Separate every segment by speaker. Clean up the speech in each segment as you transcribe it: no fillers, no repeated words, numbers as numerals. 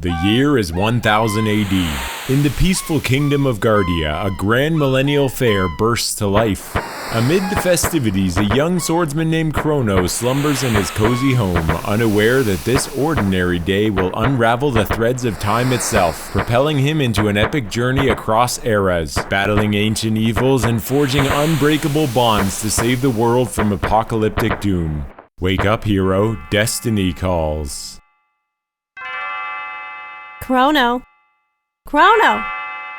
Speaker 1: The year is 1000 AD. In the peaceful kingdom of Guardia, a grand Millennial Fair bursts to life. Amid the festivities, a young swordsman named Crono slumbers in his cozy home, unaware that this ordinary day will unravel the threads of time itself, propelling him into an epic journey across eras, battling ancient evils and forging unbreakable bonds to save the world from apocalyptic doom. Wake up, hero, destiny calls.
Speaker 2: Crono. Crono!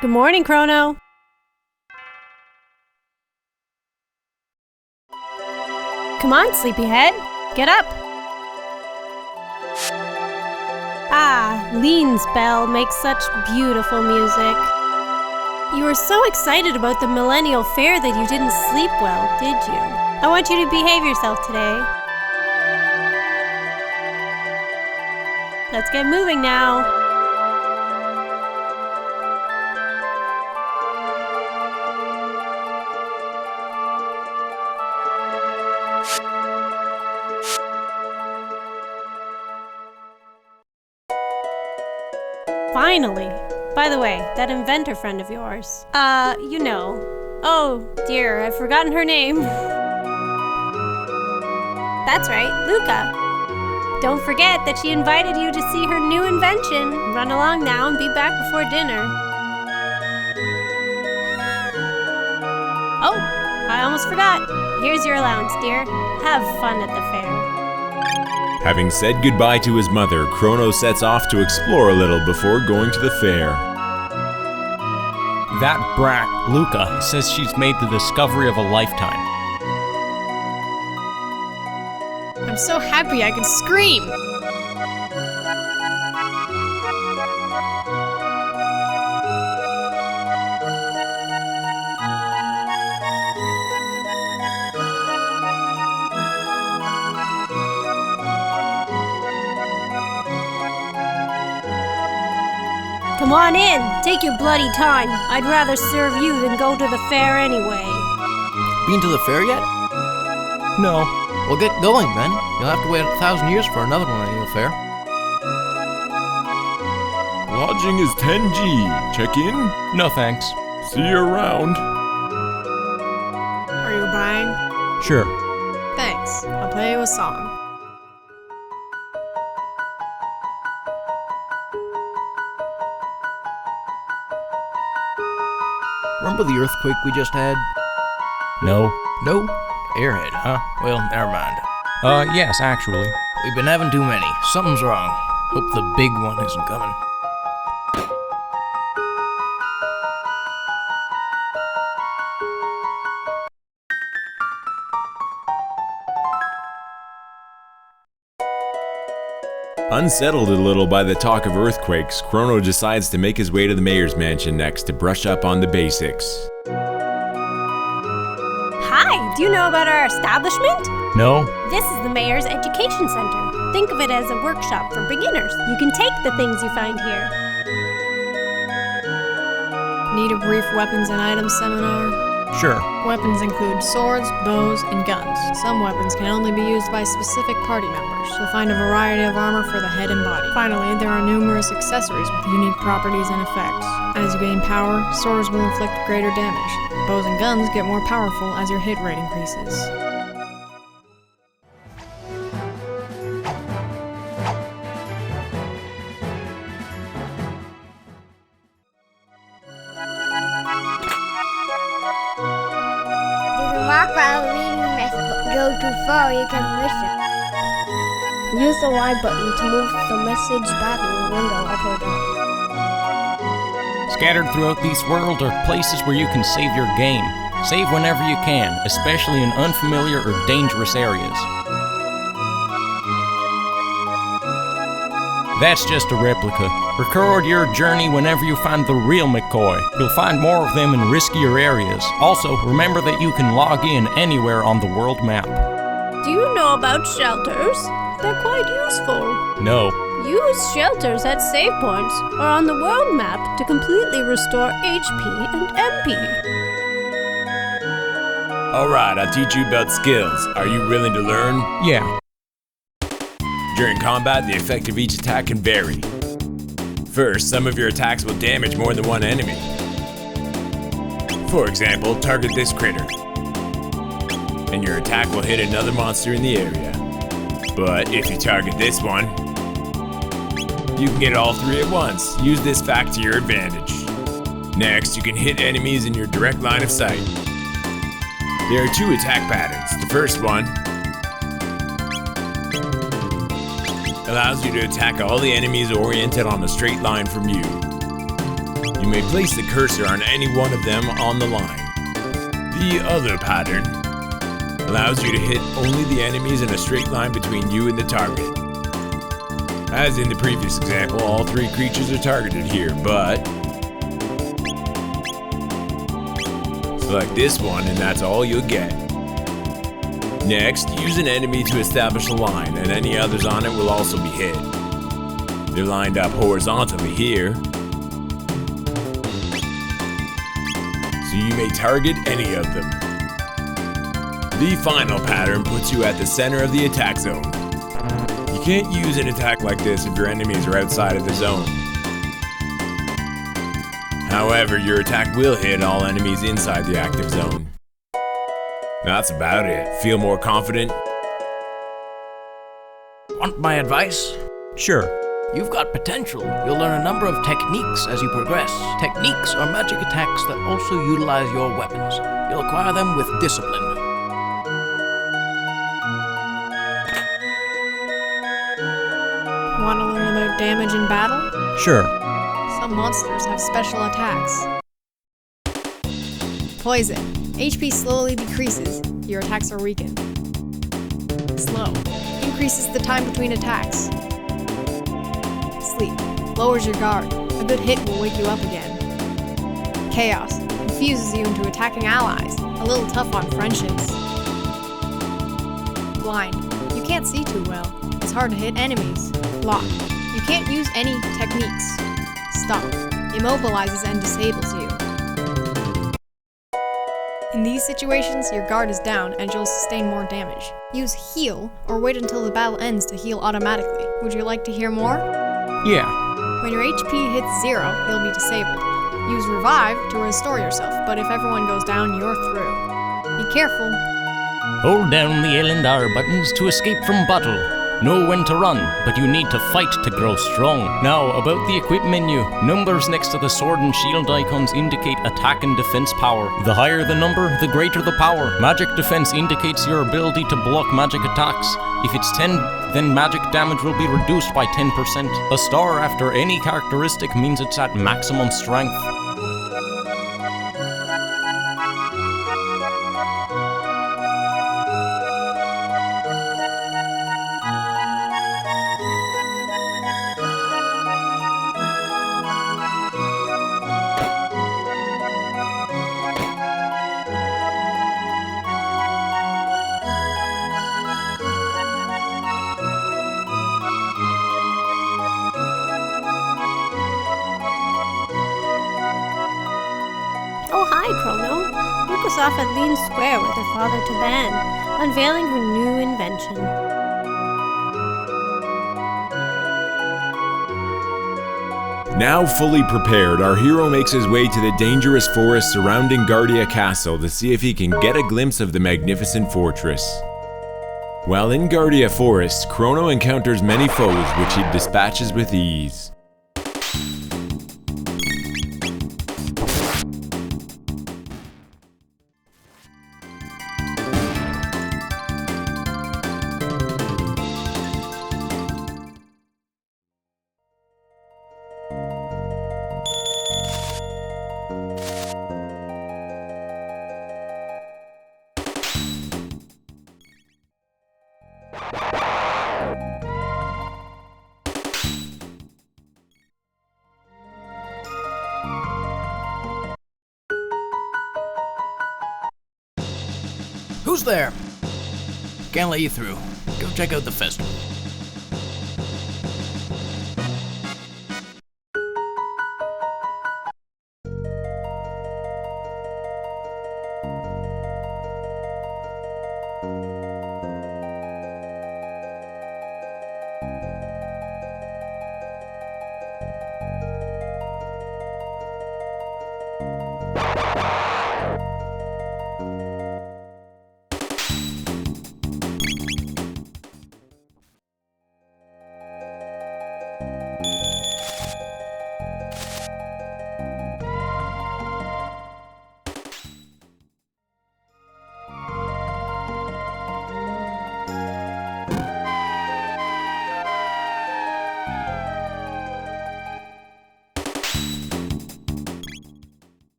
Speaker 2: Good morning, Crono. Come on, sleepyhead. Get up. Ah, Lean's bell makes such beautiful music. You were so excited about the Millennial Fair that you didn't sleep well, did you? I want you to behave yourself today. Let's get moving now. Finally. By the way, that inventor friend of yours. You know. Oh, dear, I've forgotten her name. That's right, Lucca. Don't forget that she invited you to see her new invention. Run along now and be back before dinner. Oh, I almost forgot. Here's your allowance, dear. Have fun at the fair.
Speaker 1: Having said goodbye to his mother, Crono sets off to explore a little before going to the fair.
Speaker 3: That brat, Lucca, says she's made the discovery of a lifetime.
Speaker 4: I'm so happy I can scream!
Speaker 2: Come on in, take your bloody time. I'd rather serve you than go to the fair anyway.
Speaker 5: Been to the fair yet?
Speaker 3: No.
Speaker 5: Well, get going, then. You'll have to wait 1,000 years for another Millennial Fair.
Speaker 1: Lodging is 10G. Check in?
Speaker 3: No thanks.
Speaker 1: See you around.
Speaker 4: Are you buying?
Speaker 3: Sure.
Speaker 4: Thanks. I'll play you a song.
Speaker 5: Remember the earthquake we just had?
Speaker 3: No.
Speaker 5: No? Airhead, huh? Well, never mind.
Speaker 3: Yes, actually.
Speaker 5: We've been having too many. Something's wrong. Hope the big one isn't coming.
Speaker 1: Unsettled a little by the talk of earthquakes, Crono decides to make his way to the mayor's mansion next to brush up on the basics.
Speaker 2: Hi, do you know about our establishment?
Speaker 3: No?
Speaker 2: This is the Mayor's Education Center. Think of it as a workshop for beginners. You can take the things you find here.
Speaker 4: Need a brief weapons and items seminar?
Speaker 3: Sure.
Speaker 4: Weapons include swords, bows, and guns. Some weapons can only be used by specific party members. You'll find a variety of armor for the head and body. Finally, there are numerous accessories with unique properties and effects. As you gain power, swords will inflict greater damage. Bows and guns get more powerful as your hit rate increases.
Speaker 6: Mark while reading the message, but go too far, you can miss it. Use the Y button to move the message back in the window up or down.
Speaker 3: Scattered throughout this world are places where you can save your game. Save whenever you can, especially in unfamiliar or dangerous areas. That's just a replica. Record your journey whenever you find the real McCoy. You'll find more of them in riskier areas. Also, remember that you can log in anywhere on the world map.
Speaker 2: Do you know about shelters? They're quite useful.
Speaker 3: No.
Speaker 2: Use shelters at save points or on the world map to completely restore HP and MP.
Speaker 1: Alright, I'll teach you about skills. Are you willing to learn?
Speaker 3: Yeah.
Speaker 1: During combat, the effect of each attack can vary. First, some of your attacks will damage more than one enemy. For example, target this critter, and your attack will hit another monster in the area. But if you target this one, you can get all three at once. Use this fact to your advantage. Next, you can hit enemies in your direct line of sight. There are two attack patterns. The first one allows you to attack all the enemies oriented on a straight line from you. You may place the cursor on any one of them on the line. The other pattern allows you to hit only the enemies in a straight line between you and the target. As in the previous example, all three creatures are targeted here, but select this one and that's all you'll get. Next, use an enemy to establish a line, and any others on it will also be hit. They're lined up horizontally here, so you may target any of them. The final pattern puts you at the center of the attack zone. You can't use an attack like this if your enemies are outside of the zone. However, your attack will hit all enemies inside the active zone. That's about it. Feel more confident?
Speaker 5: Want my advice?
Speaker 3: Sure.
Speaker 5: You've got potential. You'll learn a number of techniques as you progress. Techniques are magic attacks that also utilize your weapons. You'll acquire them with discipline.
Speaker 4: Want to learn about damage in battle?
Speaker 3: Sure.
Speaker 4: Some monsters have special attacks. Poison. HP slowly decreases. Your attacks are weakened. Slow. Increases the time between attacks. Sleep. Lowers your guard. A good hit will wake you up again. Chaos. Confuses you into attacking allies. A little tough on friendships. Blind. You can't see too well. It's hard to hit enemies. Lock. You can't use any techniques. Stop. Immobilizes and disables you. In these situations, your guard is down and you'll sustain more damage. Use heal, or wait until the battle ends to heal automatically. Would you like to hear more?
Speaker 3: Yeah.
Speaker 4: When your HP hits 0, you'll be disabled. Use revive to restore yourself, but if everyone goes down, you're through. Be careful.
Speaker 3: Hold down the L and R buttons to escape from battle. Know when to run, but you need to fight to grow strong. Now, about the equip menu. Numbers next to the sword and shield icons indicate attack and defense power. The higher the number, the greater the power. Magic defense indicates your ability to block magic attacks. If it's 10, then magic damage will be reduced by 10%. A star after any characteristic means it's at maximum strength.
Speaker 2: Oh, hi, Chrono. Luke was off at Lean Square with her father Taban, unveiling her new invention.
Speaker 1: Now fully prepared, our hero makes his way to the dangerous forest surrounding Guardia Castle to see if he can get a glimpse of the magnificent fortress. While in Guardia Forest, Chrono encounters many foes which he dispatches with ease.
Speaker 5: Who's there? Can't let you through. Go check out the festival.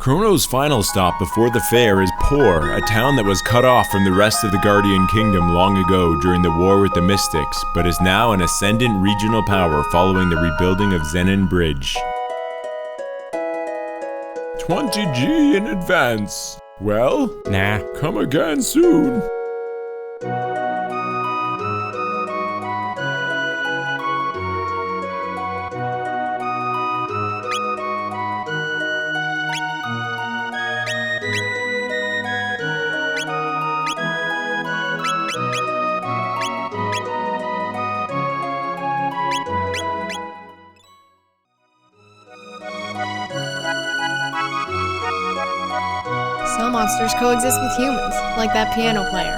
Speaker 1: Crono's final stop before the fair is Por, a town that was cut off from the rest of the Guardian Kingdom long ago during the war with the Mystics, but is now an ascendant regional power following the rebuilding of Zenin Bridge. 20G in advance. Well,
Speaker 3: Nah.
Speaker 1: come again soon.
Speaker 4: Some monsters coexist with humans, like that piano player.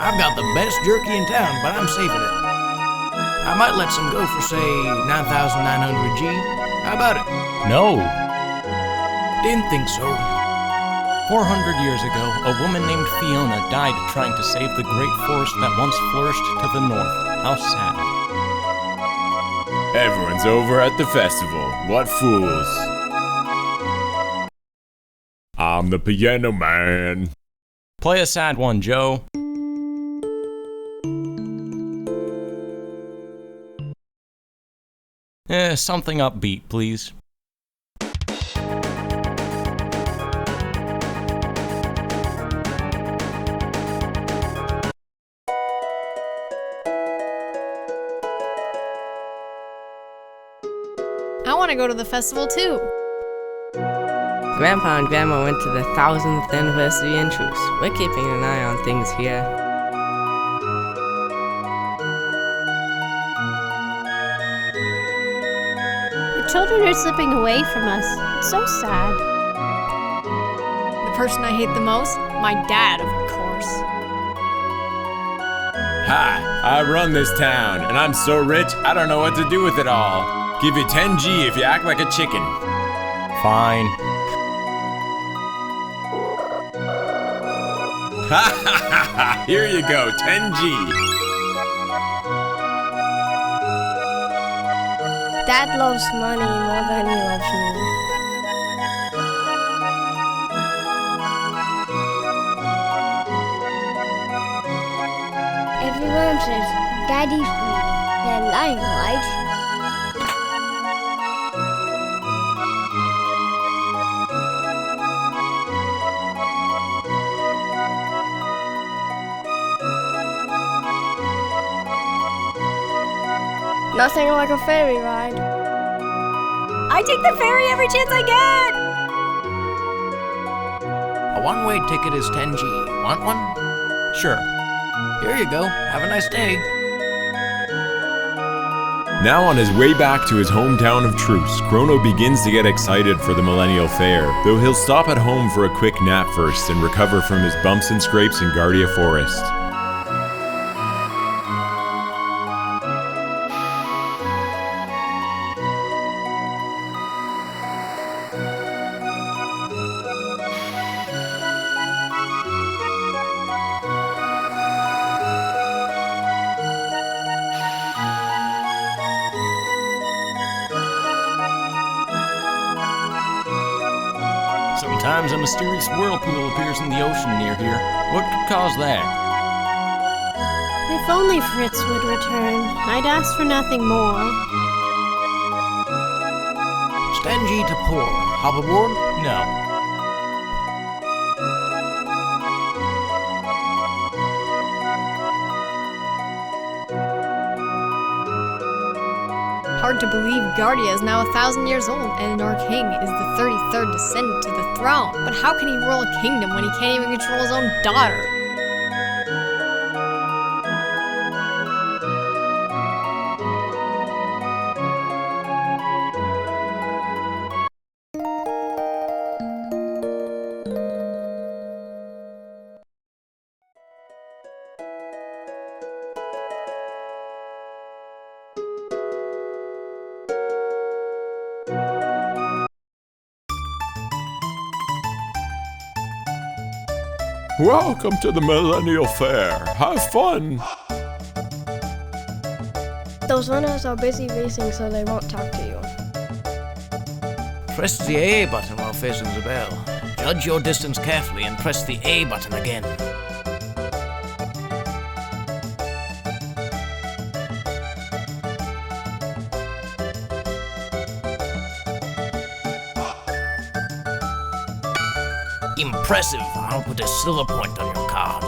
Speaker 5: I've got the best jerky in town, but I'm saving it. I might let some go for, say, 9,900 G. How about it?
Speaker 3: No.
Speaker 5: Didn't think so.
Speaker 3: 400 years ago, a woman named Fiona died trying to save the great forest that once flourished to the north. How sad.
Speaker 1: Everyone's over at the festival. What fools. I'm the piano man.
Speaker 3: Play a sad one, Joe. Something upbeat, please.
Speaker 4: I want to go to the festival too.
Speaker 7: Grandpa and Grandma went to the 1000th anniversary in Truce. We're keeping an eye on things here.
Speaker 2: The children are slipping away from us. It's so sad.
Speaker 4: The person I hate the most? My dad, of course.
Speaker 1: Hi, I run this town, and I'm so rich, I don't know what to do with it all. Give you 10G if you act like a chicken.
Speaker 3: Fine.
Speaker 1: Ha ha ha ha! Here you go, 10G.
Speaker 6: Dad loves money more than he loves me. Everyone says Daddy's greedy. They're lying, right? Nothing like a ferry ride.
Speaker 2: I take the ferry every chance I get!
Speaker 5: A one-way ticket is 10G. Want one?
Speaker 3: Sure.
Speaker 5: Here you go. Have a nice day.
Speaker 1: Now on his way back to his hometown of Truce, Crono begins to get excited for the Millennial Fair, though he'll stop at home for a quick nap first and recover from his bumps and scrapes in Guardia Forest.
Speaker 3: Sometimes a mysterious whirlpool appears in the ocean near here. What could cause that?
Speaker 2: If only Fritz would return, I'd ask for nothing more.
Speaker 5: It's 10G to pour. Hop aboard?
Speaker 3: No.
Speaker 4: Hard to believe Guardia is now 1,000 years old, and our king is the 33rd descendant to the throne. But how can he rule a kingdom when he can't even control his own daughter?
Speaker 1: Welcome to the Millennial Fair. Have fun.
Speaker 6: Those runners are busy racing, so they won't talk to you.
Speaker 5: Press the A button while facing the bell. Judge your distance carefully and press the A button again. Impressive. I'll put a silver point on your card.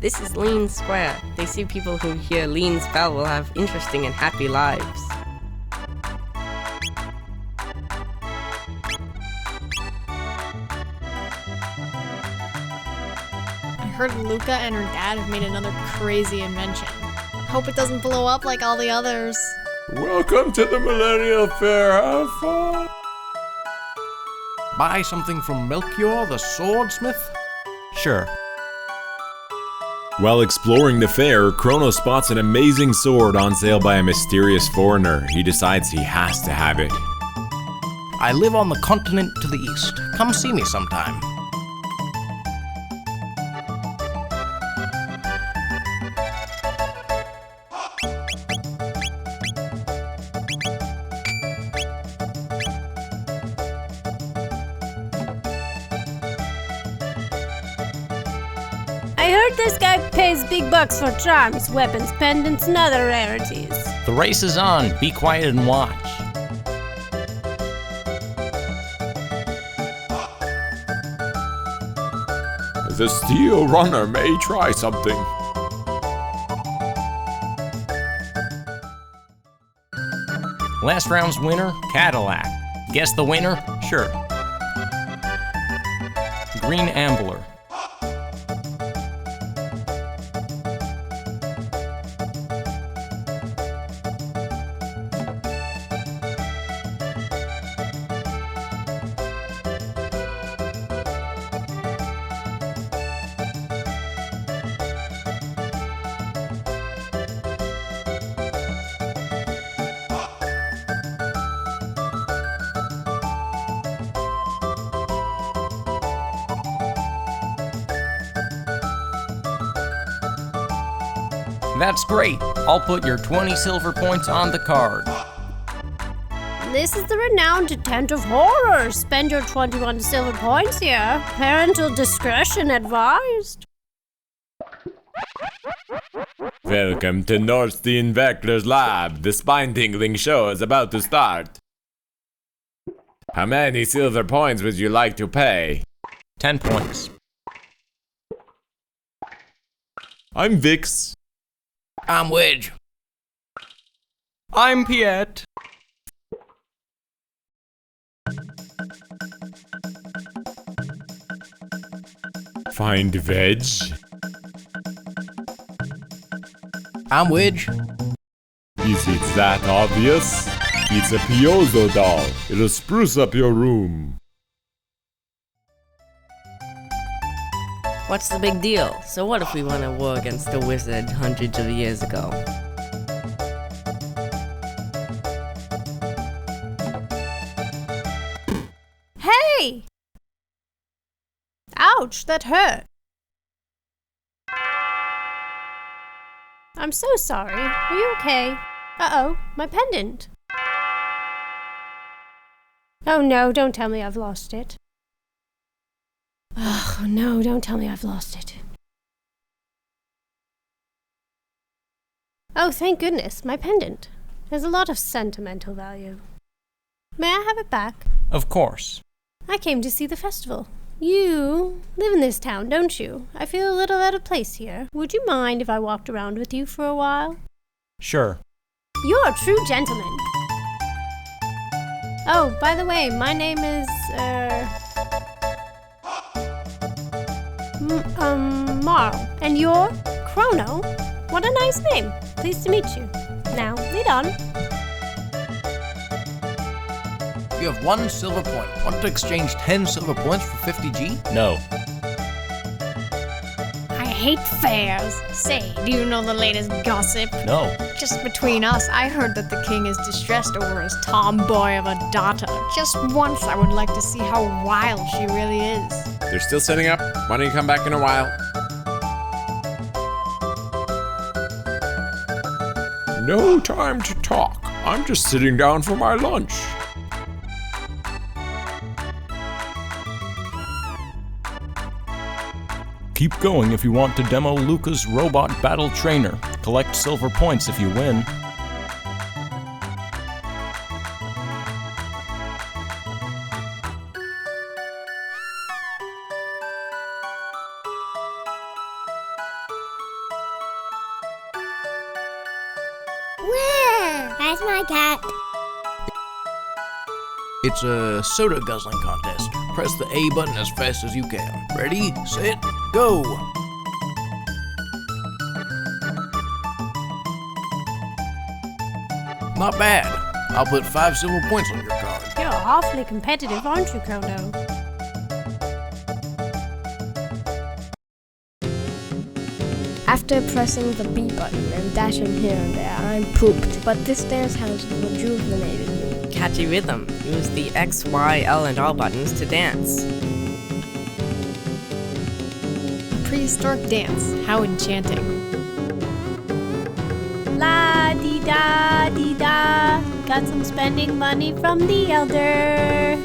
Speaker 7: This is Lean Square. They say people who hear Lean's bell will have interesting and happy lives.
Speaker 4: I heard Lucca and her dad have made another crazy invention. Hope it doesn't blow up like all the others.
Speaker 1: Welcome to the Millennial Fair. Have fun.
Speaker 5: Buy something from Melchior, the swordsmith?
Speaker 3: Sure.
Speaker 1: While exploring the fair, Chrono spots an amazing sword on sale by a mysterious foreigner. He decides he has to have it.
Speaker 5: I live on the continent to the east. Come see me sometime.
Speaker 2: I heard this guy pays big bucks for charms, weapons, pendants, and other rarities.
Speaker 3: The race is on. Be quiet and watch.
Speaker 1: The steel runner may try something.
Speaker 3: Last round's winner, Cadillac. Guess the winner? Sure. Green Ambler. That's great. I'll put your 20 silver points on the card.
Speaker 2: This is the renowned Tent of Horror. Spend your 21 silver points here. Parental discretion advised.
Speaker 1: Welcome to Norstein Veckler's lab. The spine-tingling show is about to start. How many silver points would you like to pay?
Speaker 3: 10 points.
Speaker 1: I'm Vix.
Speaker 5: I'm Wedge.
Speaker 3: I'm Piet.
Speaker 1: Find Veg.
Speaker 5: I'm Wedge.
Speaker 1: Is it that obvious? It's a Piozo doll. It'll spruce up your room.
Speaker 7: What's the big deal? So what if we won a war against a wizard hundreds of years ago?
Speaker 2: Hey! Ouch, that hurt. I'm so sorry. Are you okay? Uh-oh, my pendant. Oh no, don't tell me I've lost it. Oh no, don't tell me I've lost it. Oh, thank goodness, my pendant. There's a lot of sentimental value. May I have it back?
Speaker 3: Of course.
Speaker 2: I came to see the festival. You live in this town, don't you? I feel a little out of place here. Would you mind if I walked around with you for a while?
Speaker 3: Sure.
Speaker 2: You're a true gentleman. Oh, by the way, my name is, Marle. And you're Chrono? What a nice name. Pleased to meet you. Now, lead on.
Speaker 5: You have 1 silver point. Want to exchange 10 silver points for 50 G?
Speaker 3: No.
Speaker 2: I
Speaker 4: hate fairs. Say, do you know the latest gossip?
Speaker 3: No.
Speaker 4: Just between us, I heard that the king is distressed over his tomboy of a daughter. Just once, I would like to see how wild she really is.
Speaker 8: They're still setting up. Why don't you come back in a while?
Speaker 1: No time to talk. I'm just sitting down for my lunch.
Speaker 3: Keep going if you want to demo Lucca's robot battle trainer. Collect silver points if you win.
Speaker 6: Where? That's my cat.
Speaker 5: It's a soda guzzling contest. Press the A button as fast as you can. Ready, set, go! Not bad. I'll put 5 silver points on your card.
Speaker 2: You're awfully competitive, aren't you, Chrono?
Speaker 6: After pressing the B button and dashing here and there, I'm pooped. But this dance has rejuvenated me.
Speaker 7: Catchy rhythm. Use the X, Y, L, and R buttons to dance.
Speaker 4: Prehistoric dance. How enchanting.
Speaker 2: La di da di da. Got some spending money from the elder.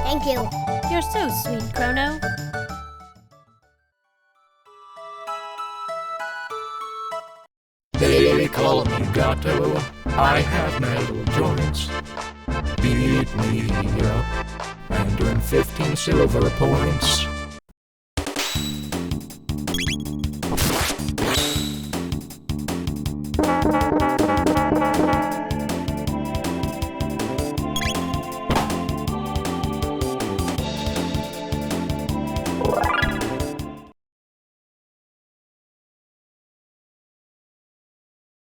Speaker 6: Thank you.
Speaker 2: You're so sweet, Chrono.
Speaker 9: They call me Gato, I have metal joints. Beat me up and earn 15 silver points.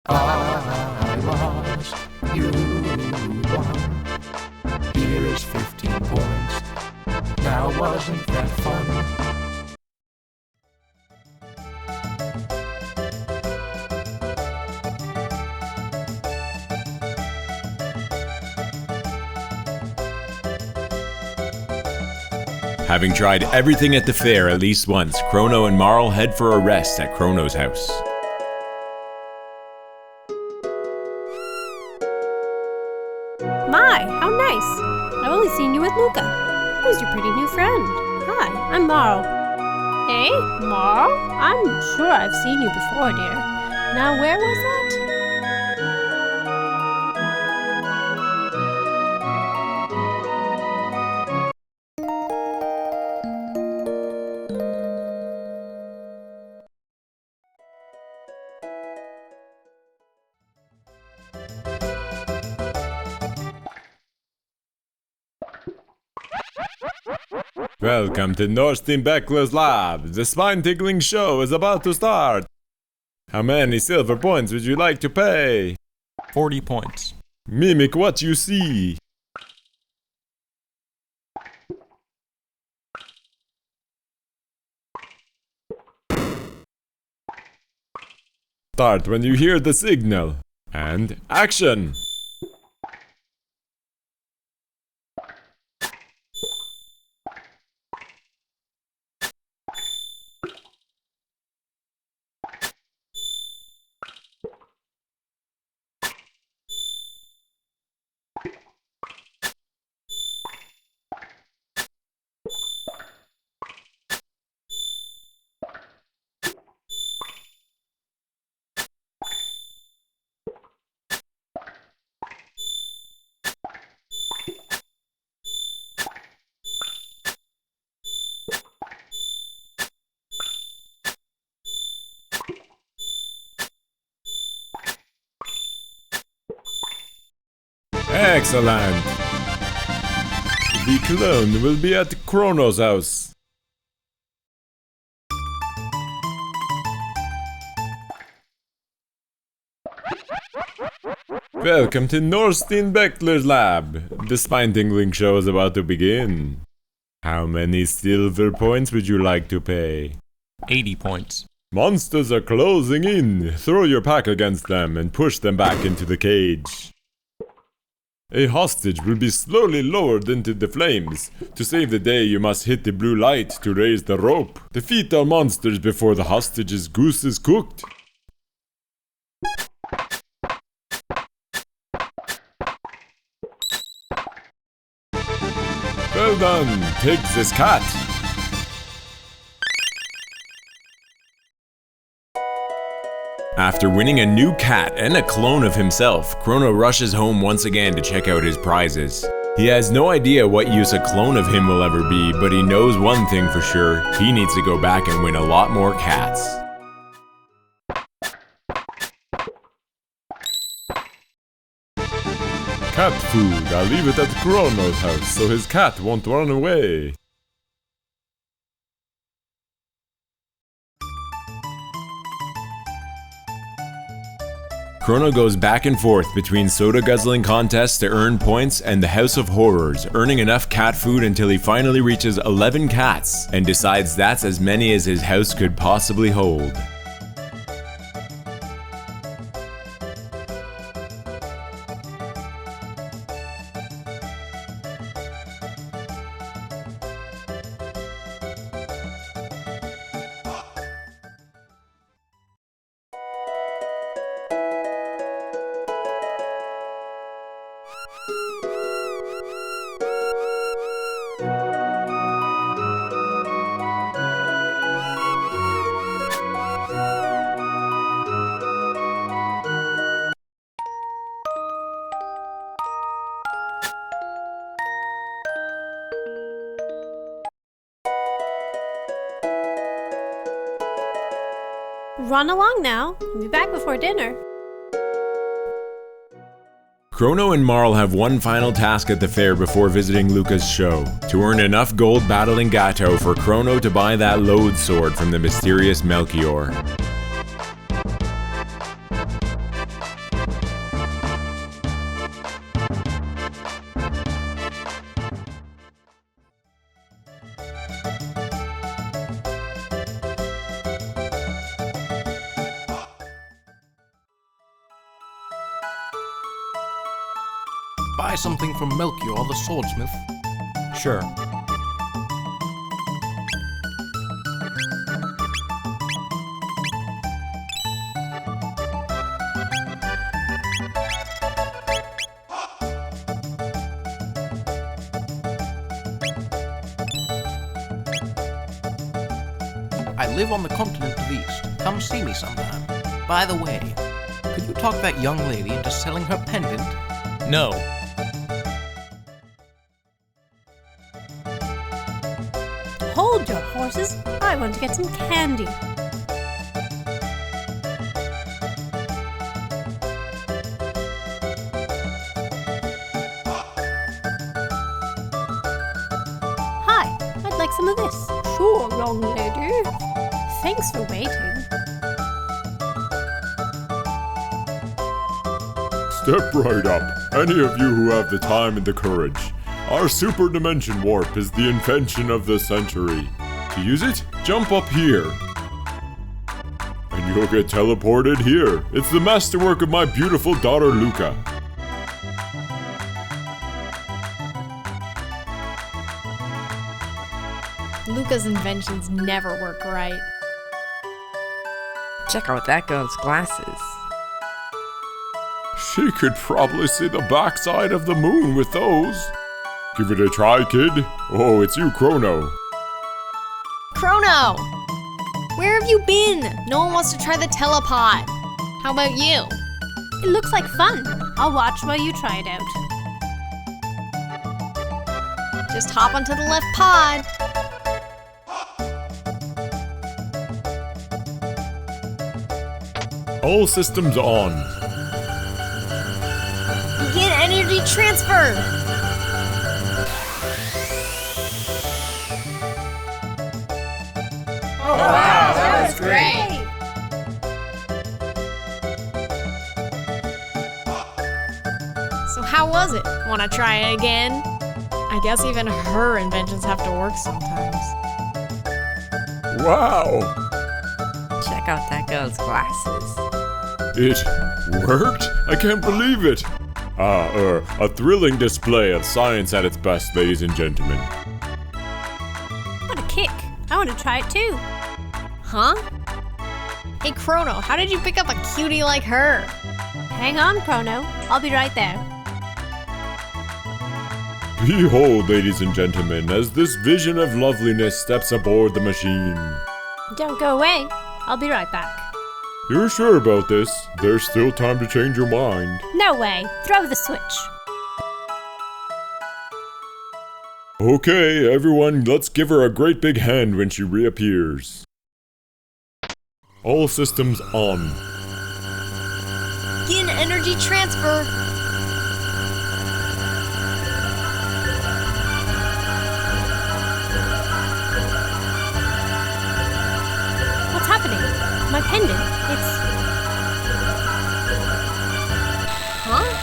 Speaker 9: I lost, you won. Here is 15 points. Now wasn't that fun?
Speaker 1: Having tried everything at the fair at least once, Chrono and Marle head for a rest at Chrono's house.
Speaker 2: My, how nice. I've only seen you with Lucca. Who's your pretty new friend? Hi, I'm Marle. Hey, Marle? I'm sure I've seen you before, dear. Now, where was that?
Speaker 1: Welcome to Norstein Beckler's lab. The spine-tickling show is about to start. How many silver points would you like to pay?
Speaker 3: 40 points.
Speaker 1: Mimic what you see. Start when you hear the signal. And action! Excellent. The clone will be at Crono's house. Welcome to Norstein Beckler's lab. The spine-tingling show is about to begin. How many silver points would you like to pay?
Speaker 3: 80 points.
Speaker 1: Monsters are closing in. Throw your pack against them and push them back into the cage. A hostage will be slowly lowered into the flames. To save the day, you must hit the blue light to raise the rope. Defeat all monsters before the hostage's goose is cooked. Well done. Take this cat. After winning a new cat and a clone of himself, Crono rushes home once again to check out his prizes. He has no idea what use a clone of him will ever be, but he knows one thing for sure: he needs to go back and win a lot more cats. Cat food. I'll leave it at Crono's house so his cat won't run away. Crono goes back and forth between soda guzzling contests to earn points and the House of Horrors, earning enough cat food until he finally reaches 11 cats and decides that's as many as his house could possibly hold.
Speaker 2: Run along now. I'll be back before dinner.
Speaker 1: Crono and Marle have one final task at the fair before visiting Lucca's show: to earn enough gold battling Gato for Crono to buy that lode sword from the mysterious Melchior.
Speaker 5: Buy something from Melchior the swordsmith.
Speaker 3: Sure.
Speaker 5: I live on the continent to the east. Come see me sometime. By the way, could you talk that young lady into selling her pendant?
Speaker 3: No.
Speaker 2: Hold your horses. I want to get some candy. Hi, I'd like some of this. Sure, young lady. Thanks for waiting.
Speaker 1: Step right up, any of you who have the time and the courage. Our super dimension warp is the invention of the century. To use it, jump up here. And you'll get teleported here. It's the masterwork of my beautiful daughter Lucca.
Speaker 4: Lucca's inventions never work right.
Speaker 7: Check out that girl's glasses.
Speaker 1: She could probably see the backside of the moon with those. Give it a try, kid. Oh, it's you, Crono.
Speaker 4: Crono! Where have you been? No one wants to try the telepod. How about you?
Speaker 2: It looks like fun. I'll watch while you try it out.
Speaker 4: Just hop onto the left pod.
Speaker 1: All systems on.
Speaker 4: Begin any energy transfer!
Speaker 9: Oh, wow, that was great!
Speaker 4: So how was it? Wanna try it again? I guess even her inventions have to work sometimes.
Speaker 1: Wow!
Speaker 7: Check out that girl's glasses.
Speaker 1: It worked? I can't believe it! A thrilling display of science at its best, ladies and gentlemen.
Speaker 2: What a kick. I want to try it too.
Speaker 4: Huh? Hey Chrono, how did you pick up a cutie like her?
Speaker 2: Hang on, Chrono. I'll be right there.
Speaker 1: Behold, ladies and gentlemen, as this vision of loveliness steps aboard the machine.
Speaker 2: Don't go away. I'll be right back.
Speaker 1: You're sure about this? There's still time to change your mind.
Speaker 2: No way. Throw the switch.
Speaker 1: Okay, everyone, let's give her a great big hand when she reappears. All systems on.
Speaker 4: Begin energy transfer!
Speaker 2: What's happening? My pendant. It's...
Speaker 4: Huh?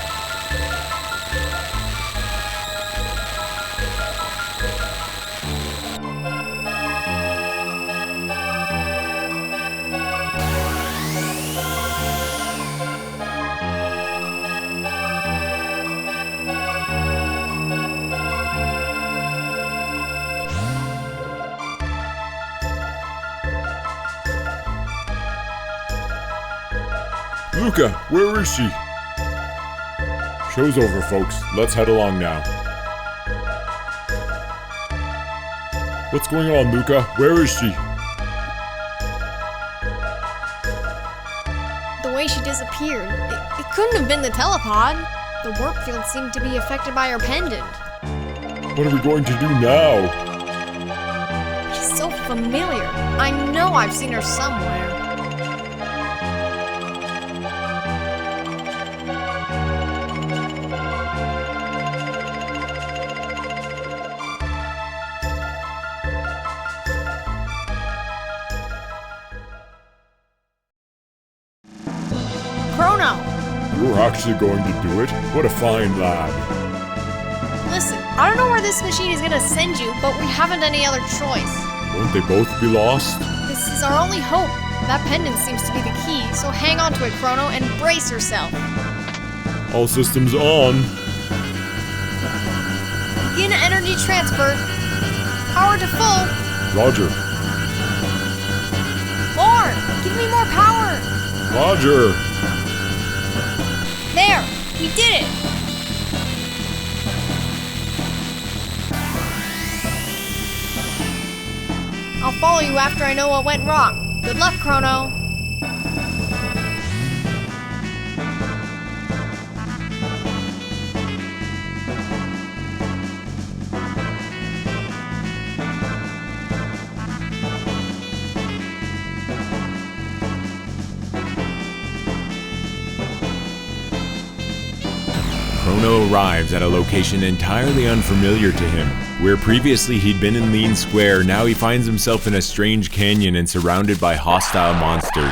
Speaker 1: Lucca, where is she? Show's over, folks. Let's head along now. What's going on, Lucca? Where is she?
Speaker 4: The way she disappeared, it couldn't have been the telepod. The warp field seemed to be affected by her pendant.
Speaker 1: What are we going to do now?
Speaker 4: She's so familiar. I know I've seen her somewhere. Chrono!
Speaker 1: You're actually going to do it? What a fine lad.
Speaker 4: Listen, I don't know where this machine is gonna send you, but we haven't any other choice.
Speaker 1: Won't they both be lost?
Speaker 4: This is our only hope. That pendant seems to be the key, so hang on to it, Chrono, and brace yourself.
Speaker 1: All systems on.
Speaker 4: Begin energy transfer. Power to full.
Speaker 1: Roger.
Speaker 4: More! Give me more power!
Speaker 1: Roger.
Speaker 4: There! We did it! I'll follow you after I know what went wrong. Good luck, Chrono!
Speaker 1: Chrono arrives at a location entirely unfamiliar to him. Where previously he'd been in Lean Square, now he finds himself in a strange canyon and surrounded by hostile monsters.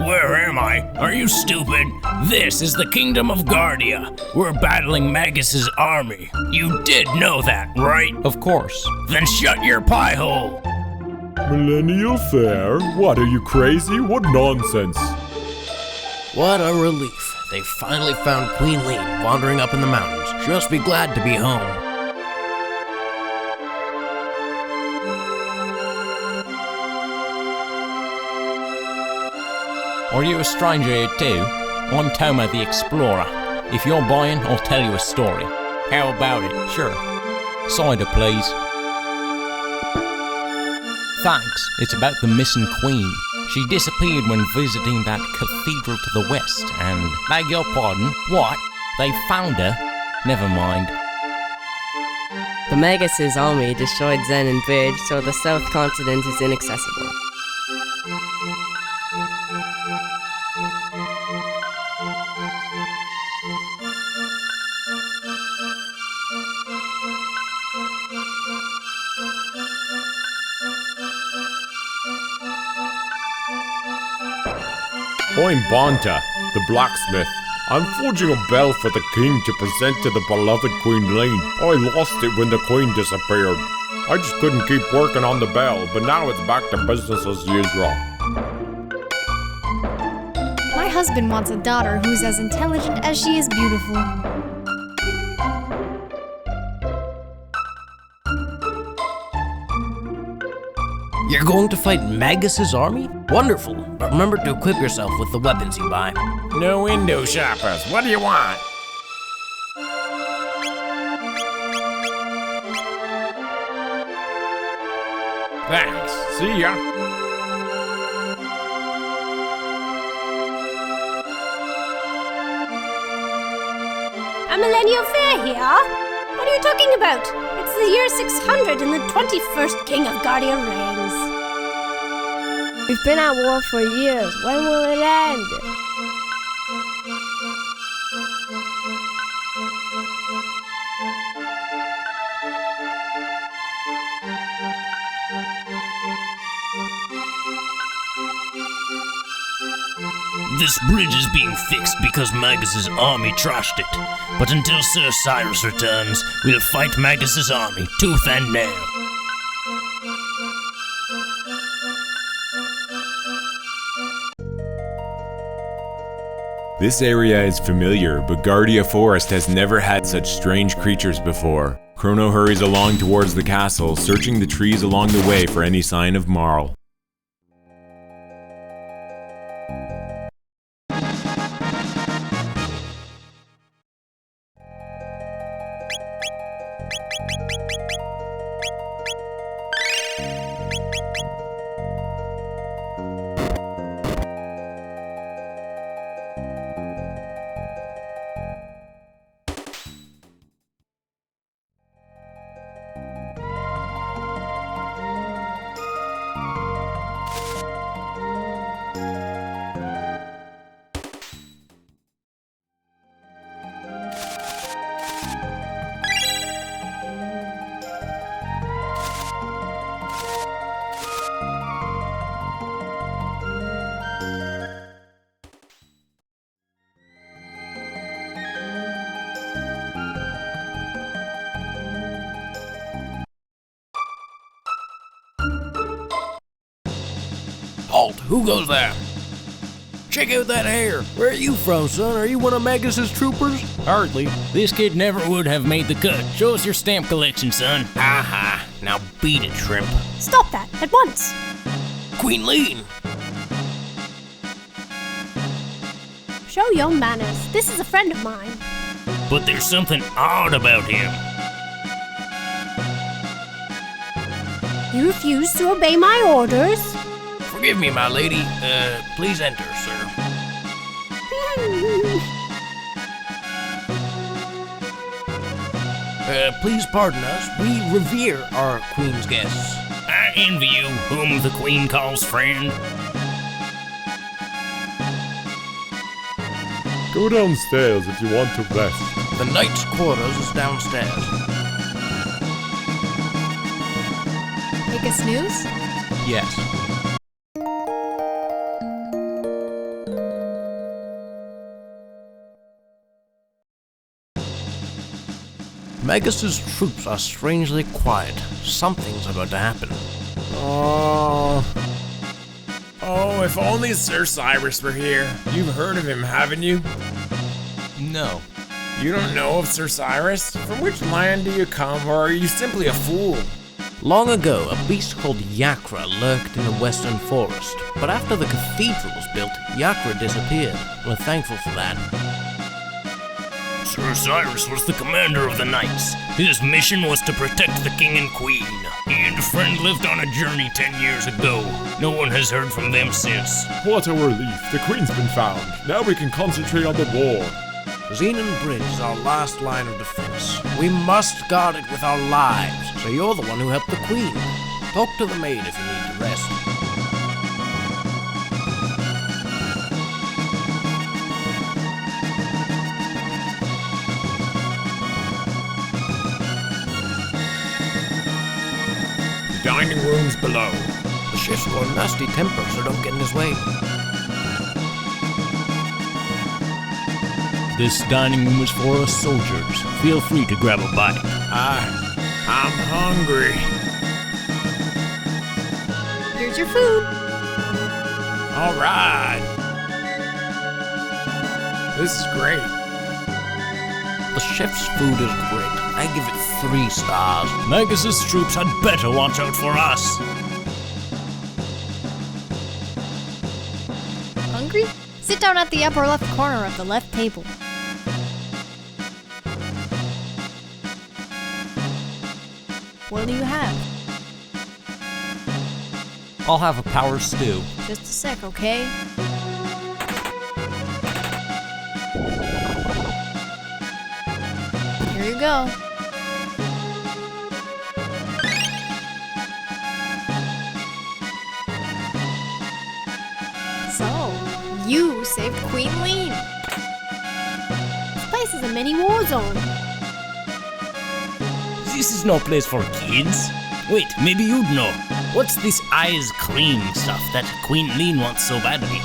Speaker 3: Where am I? Are you stupid? This is the Kingdom of Guardia. We're battling Magus's army. You did know that, right?
Speaker 10: Of course.
Speaker 3: Then shut your pie hole.
Speaker 1: Millennial Fair? What, are you crazy? What nonsense.
Speaker 5: What a relief. They finally found Queen Lean wandering up in the mountains. She must be glad to be home.
Speaker 3: Are you a stranger here too? I'm Toma the Explorer. If you're buying, I'll tell you a story. How about it? Sure. Cider, please. Thanks. It's about the missing queen. She disappeared when visiting that cathedral to the west, and... Beg your pardon? What? They found her? Never mind.
Speaker 7: The Magus's army destroyed Zen and Bridge, so the South Continent is inaccessible.
Speaker 1: I'm Bonta, the blacksmith. I'm forging a bell for the king to present to the beloved Queen Lean. I lost it when the queen disappeared. I just couldn't keep working on the bell, but now it's back to business as usual.
Speaker 4: My husband wants a daughter who's as intelligent as she is beautiful.
Speaker 5: You're going to fight Magus's army? Wonderful, but remember to equip yourself with the weapons you buy.
Speaker 8: No window shoppers. What do you want?
Speaker 1: Thanks. See ya.
Speaker 2: A Millennial Fair here? What are you talking about? It's the year 600 and the 21st King of Guardia reigns.
Speaker 6: We've been at war for years. When will it end?
Speaker 3: This bridge is being fixed because Magus's army trashed it. But until Sir Cyrus returns, we'll fight Magus's army tooth and nail.
Speaker 1: This area is familiar, but Guardia Forest has never had such strange creatures before. Chrono hurries along towards the castle, searching the trees along the way for any sign of Marle.
Speaker 5: Halt! Who goes there? Check out that hair! Where are you from, son? Are you one of Magus's troopers?
Speaker 3: Hardly. This kid never would have made the cut. Show us your stamp collection, son.
Speaker 5: Aha! Now beat it, shrimp.
Speaker 2: Stop that at once.
Speaker 5: Queen Lean!
Speaker 2: Show your manners. This is a friend of mine.
Speaker 3: But there's something odd about him.
Speaker 2: You refuse to obey my orders?
Speaker 5: Forgive me, my lady. Please enter, sir. Please pardon us. We revere our queen's guests.
Speaker 3: I envy you, whom the queen calls friend.
Speaker 1: Go downstairs if you want to rest.
Speaker 5: The knight's quarters is downstairs.
Speaker 4: Take a snooze?
Speaker 10: Yes.
Speaker 5: Magus's troops are strangely quiet. Something's about to happen.
Speaker 8: Oh, if only Sir Cyrus were here. You've heard of him, haven't you?
Speaker 3: No.
Speaker 8: You don't know of Sir Cyrus? From which land do you come, or are you simply a fool?
Speaker 5: Long ago, a beast called Yakra lurked in the western forest. But after the cathedral was built, Yakra disappeared. We're thankful for that.
Speaker 3: Sir Cyrus was the commander of the knights. His mission was to protect the king and queen. He and a friend lived on a journey 10 years ago. No one has heard from them since.
Speaker 1: What a relief. The queen's been found. Now we can concentrate on the war.
Speaker 5: Zenon Bridge is our last line of defense. We must guard it with our lives, so you're the one who helped the queen. Talk to the maid if you need to rest.
Speaker 8: The dining room's below.
Speaker 5: The chef's got a nasty temper, so don't get in his way.
Speaker 3: This dining room is for us soldiers. Feel free to grab a bite.
Speaker 8: I'm hungry.
Speaker 4: Here's your food.
Speaker 8: All right. This is great.
Speaker 5: The chef's food is great. I give it 3 stars.
Speaker 3: Magus's troops had better watch out for us.
Speaker 4: Hungry? Sit down at the upper left corner of the left table. What do you have?
Speaker 3: I'll have a power stew.
Speaker 4: Just a sec, okay? Here you go. So, you saved Queen Lean.
Speaker 2: This place is a mini war zone.
Speaker 3: This is no place for kids. Wait, maybe you'd know. What's this eyes cream stuff that Queen Lean wants so badly?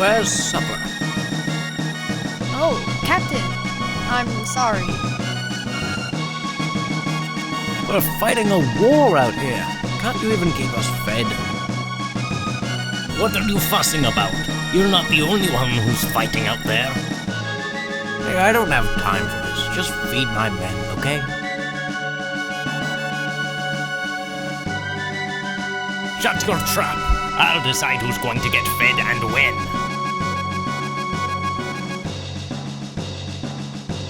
Speaker 5: Where's supper?
Speaker 4: Oh, Captain. I'm sorry.
Speaker 5: We're fighting a war out here. Can't you even keep us fed?
Speaker 3: What are you fussing about? You're not the only one who's fighting out there.
Speaker 5: Hey, I don't have time for this. Just feed my men, okay?
Speaker 3: Shut your trap. I'll decide who's going to get fed and when.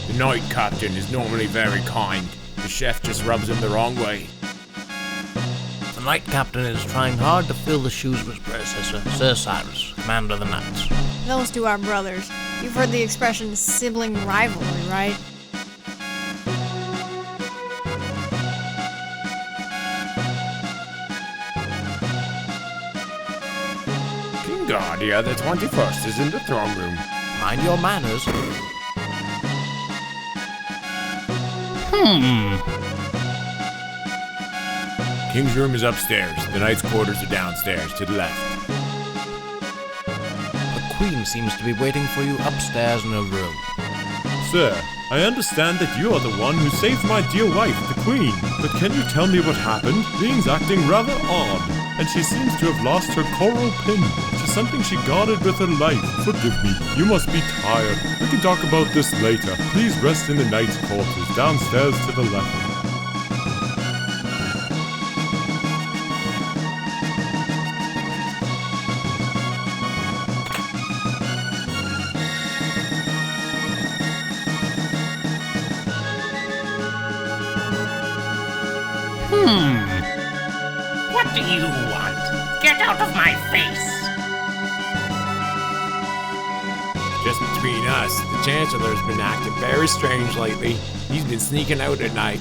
Speaker 8: The knight captain is normally very kind. The chef just rubs him the wrong way.
Speaker 5: The knight captain is trying hard to fill the shoes of his predecessor, Sir Cyrus, commander of the knights.
Speaker 4: Those two are brothers. You've heard the expression sibling rivalry, right?
Speaker 8: King Guardia the 21st is in the throne room.
Speaker 5: Mind your manners.
Speaker 8: King's room is upstairs. The knight's quarters are downstairs to the left.
Speaker 5: The queen seems to be waiting for you upstairs in her room.
Speaker 1: Sir, I understand that you are the one who saved my dear wife, the Queen. But can you tell me what happened? Lean's acting rather odd, and she seems to have lost her coral pin, which is something she guarded with her life. Forgive me, you must be tired. We can talk about this later. Please rest in the knight's quarters, downstairs to the left.
Speaker 8: What do you want? Get out of my face! Just between us, the Chancellor's been acting very strange lately. He's been sneaking out at night.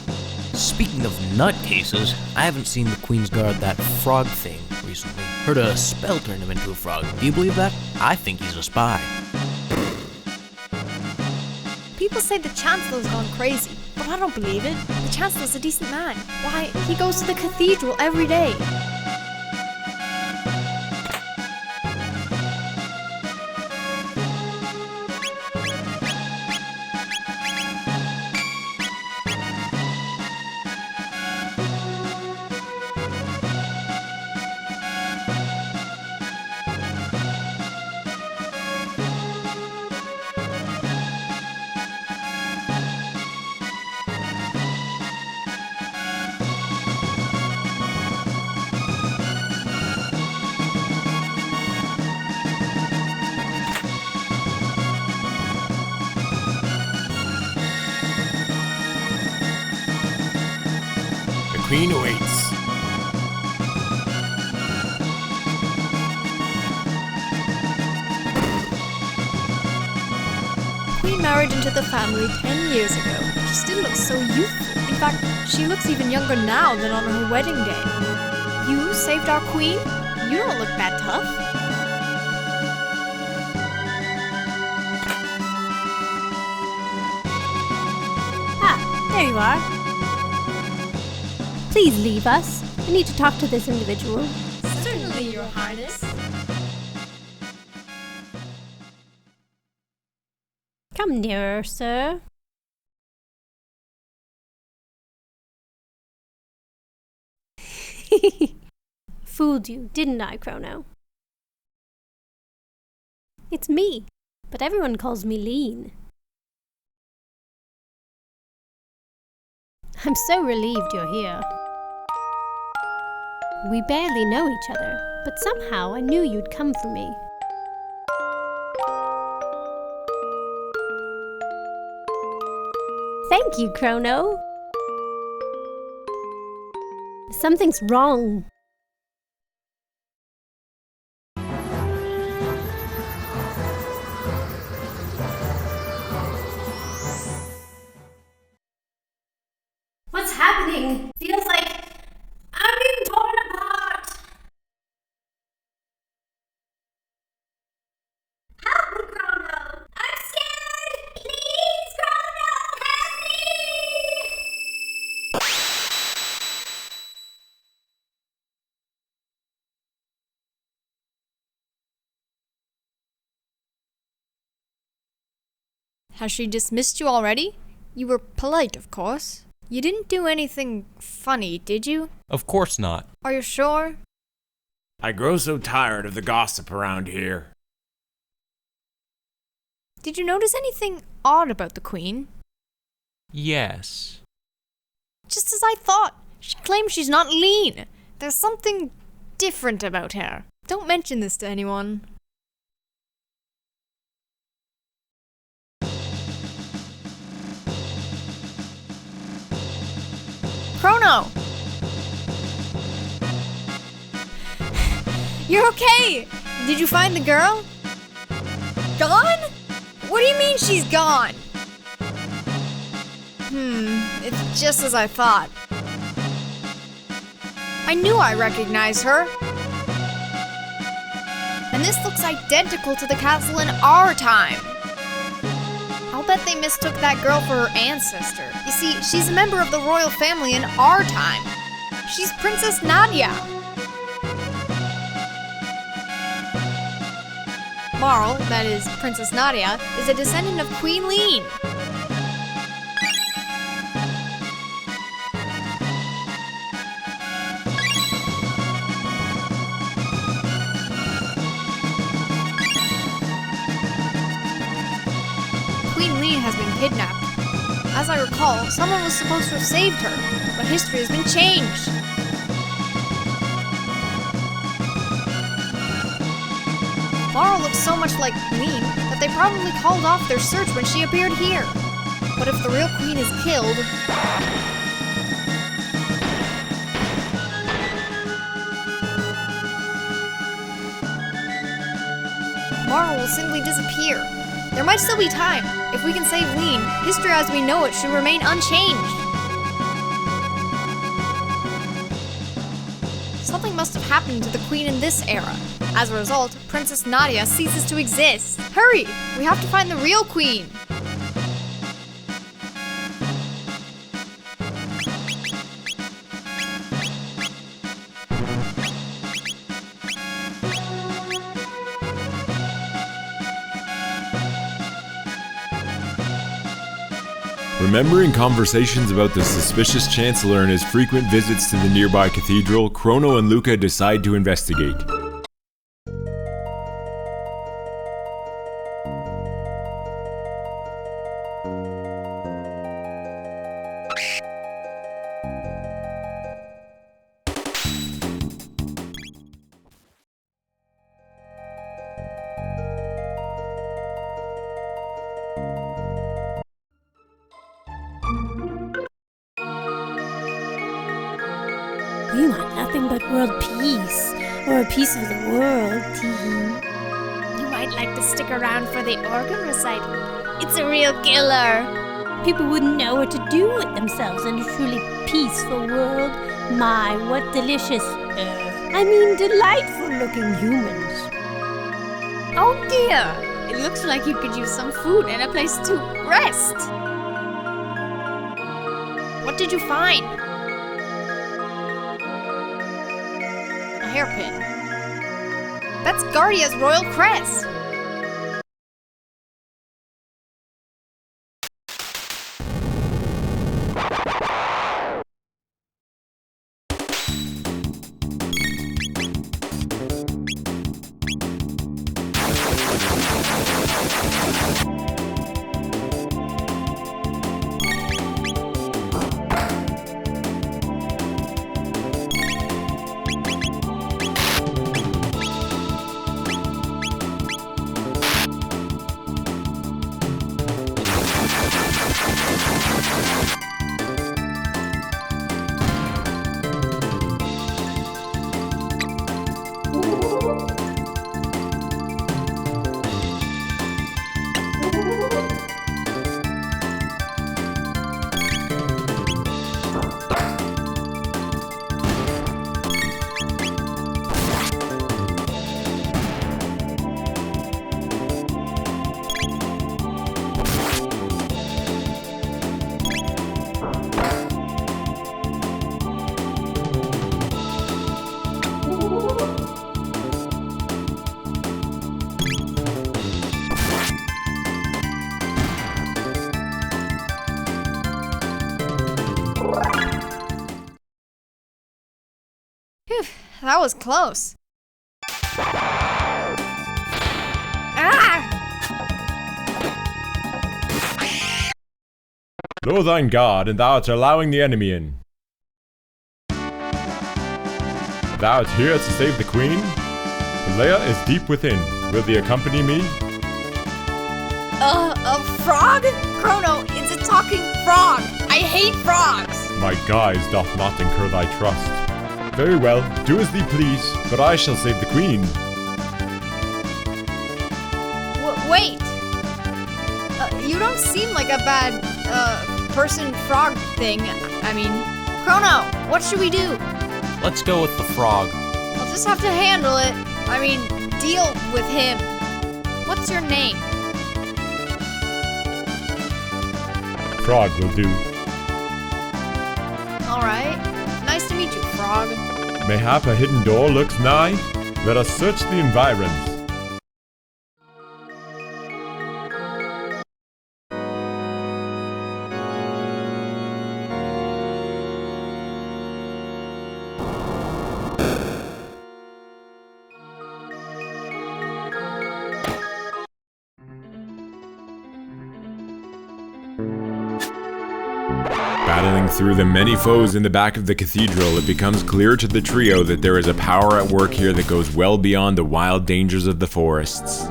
Speaker 5: Speaking of nutcases, I haven't seen the Queen's Guard that frog thing recently. Heard a spell turned him into a frog. Do you believe that? I think he's a spy.
Speaker 4: People say the Chancellor's gone crazy. But I don't believe it. The Chancellor's a decent man. Why, he goes to the Cathedral every day.
Speaker 8: Queen awaits.
Speaker 4: Queen married into the family 10 years ago. She still looks so youthful. In fact, she looks even younger now than on her wedding day. You saved our queen? You don't look that tough.
Speaker 2: Ah, there you are. Please leave us. I need to talk to this individual.
Speaker 4: Certainly, Your Highness.
Speaker 2: Come nearer, sir. Fooled you, didn't I, Chrono? It's me, but everyone calls me Lean. I'm so relieved you're here. We barely know each other, but somehow I knew you'd come for me. Thank you, Chrono. Something's wrong. What's happening? Feels like I'm being torn apart. Help me, Chrono! I'm scared! Please, Chrono, help me!
Speaker 4: Has she dismissed you already? You were polite, of course. You didn't do anything funny, did you?
Speaker 3: Of course not.
Speaker 4: Are you sure?
Speaker 8: I grow so tired of the gossip around here.
Speaker 4: Did you notice anything odd about the Queen?
Speaker 3: Yes.
Speaker 4: Just as I thought. She claims she's not lean. There's something different about her. Don't mention this to anyone. Chrono! You're okay! Did you find the girl? Gone? What do you mean she's gone? It's just as I thought. I knew I recognized her. And this looks identical to the castle in our time. I'll bet they mistook that girl for her ancestor. You see, she's a member of the royal family in our time. She's Princess Nadia. Marle, that is Princess Nadia, is a descendant of Queen Lean. Queen Lean has been kidnapped. As I recall, someone was supposed to have saved her, but history has been changed. Marle looks so much like Lean that they probably called off their search when she appeared here. But if the real queen is killed... Marle will simply disappear. There might still be time. If we can save Lean, history as we know it should remain unchanged. Something must have happened to the queen in this era. As a result, Princess Nadia ceases to exist. Hurry! We have to find the real queen!
Speaker 1: Remembering conversations about the suspicious Chancellor and his frequent visits to the nearby Cathedral, Crono and Lucca decide to investigate.
Speaker 2: We want nothing but world peace, or a piece of the world, teehee.
Speaker 10: You might like to stick around for the organ recital. It's a real killer.
Speaker 2: People wouldn't know what to do with themselves in a truly peaceful world. My, what delicious, delightful looking humans.
Speaker 10: Oh dear! It looks like you could use some food and a place to rest. What did you find? A hairpin. That's Guardia's royal crest. That was close. Ah!
Speaker 1: Know thine God, and thou art allowing the enemy in. Thou art here to save the Queen? Leia is deep within. Will thee accompany me?
Speaker 10: A frog? Chrono, it's a talking frog. I hate frogs.
Speaker 1: My guise doth not incur thy trust. Very well, do as thee please, but I shall save the Queen.
Speaker 10: Wait! You don't seem like a bad, person-frog thing. I mean, Chrono, what should we do?
Speaker 3: Let's go with the frog.
Speaker 10: I'll just have to handle it. I mean, deal with him. What's your name?
Speaker 1: Frog will do.
Speaker 10: Alright. Nice to meet you, Frog.
Speaker 1: Mayhap a hidden door lurks nigh? Let us search the environs. Battling through the many foes in the back of the cathedral, it becomes clear to the trio that there is a power at work here that goes well beyond the wild dangers of the forests.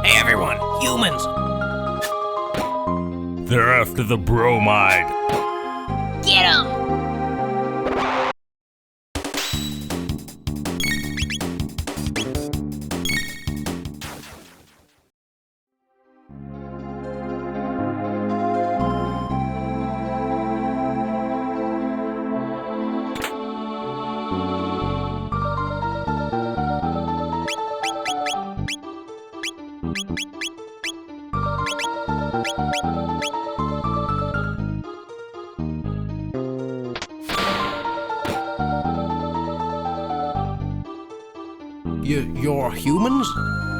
Speaker 5: Hey everyone, humans!
Speaker 3: They're after the bromide.
Speaker 10: Get him!
Speaker 5: You're humans?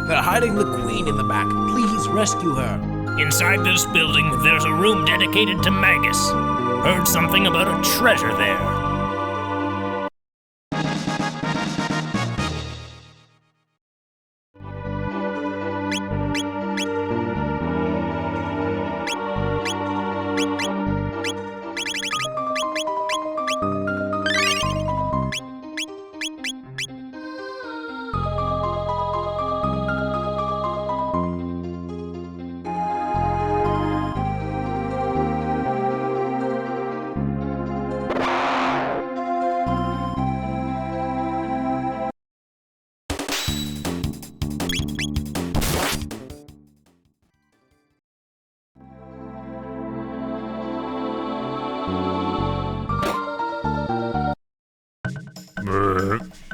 Speaker 5: They're hiding the queen in the back. Please rescue her.
Speaker 3: Inside this building, there's a room dedicated to Magus. Heard something about a treasure there.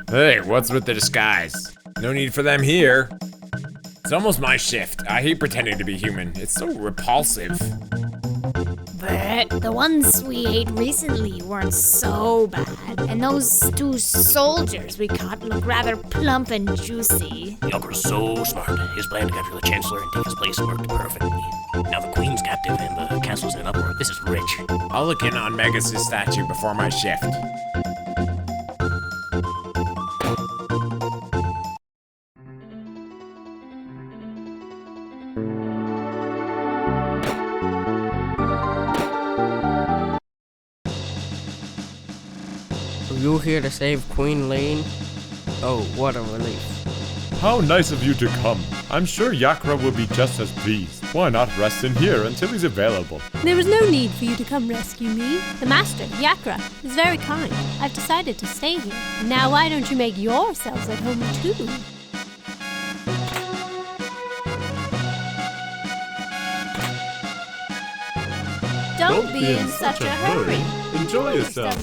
Speaker 8: Hey, what's with the disguise? No need for them here. It's almost my shift. I hate pretending to be human. It's so repulsive.
Speaker 10: But the ones we ate recently weren't so bad. And those 2 soldiers we caught look rather plump and juicy.
Speaker 3: Yoker's so smart. His plan to capture the Chancellor and take his place worked perfectly. Now the Queen's captive and the castle's in an uproar. This is rich.
Speaker 8: I'll look in on Magus' statue before my shift.
Speaker 7: Are you here to save Queen Lane? Oh, what a relief.
Speaker 1: How nice of you to come. I'm sure Yakra will be just as pleased. Why not rest in here until he's available?
Speaker 2: There was no need for you to come rescue me. The master, Yakra, is very kind. I've decided to stay here. Now why don't you make yourselves at home too? Don't be in such a hurry.
Speaker 1: Enjoy yourself.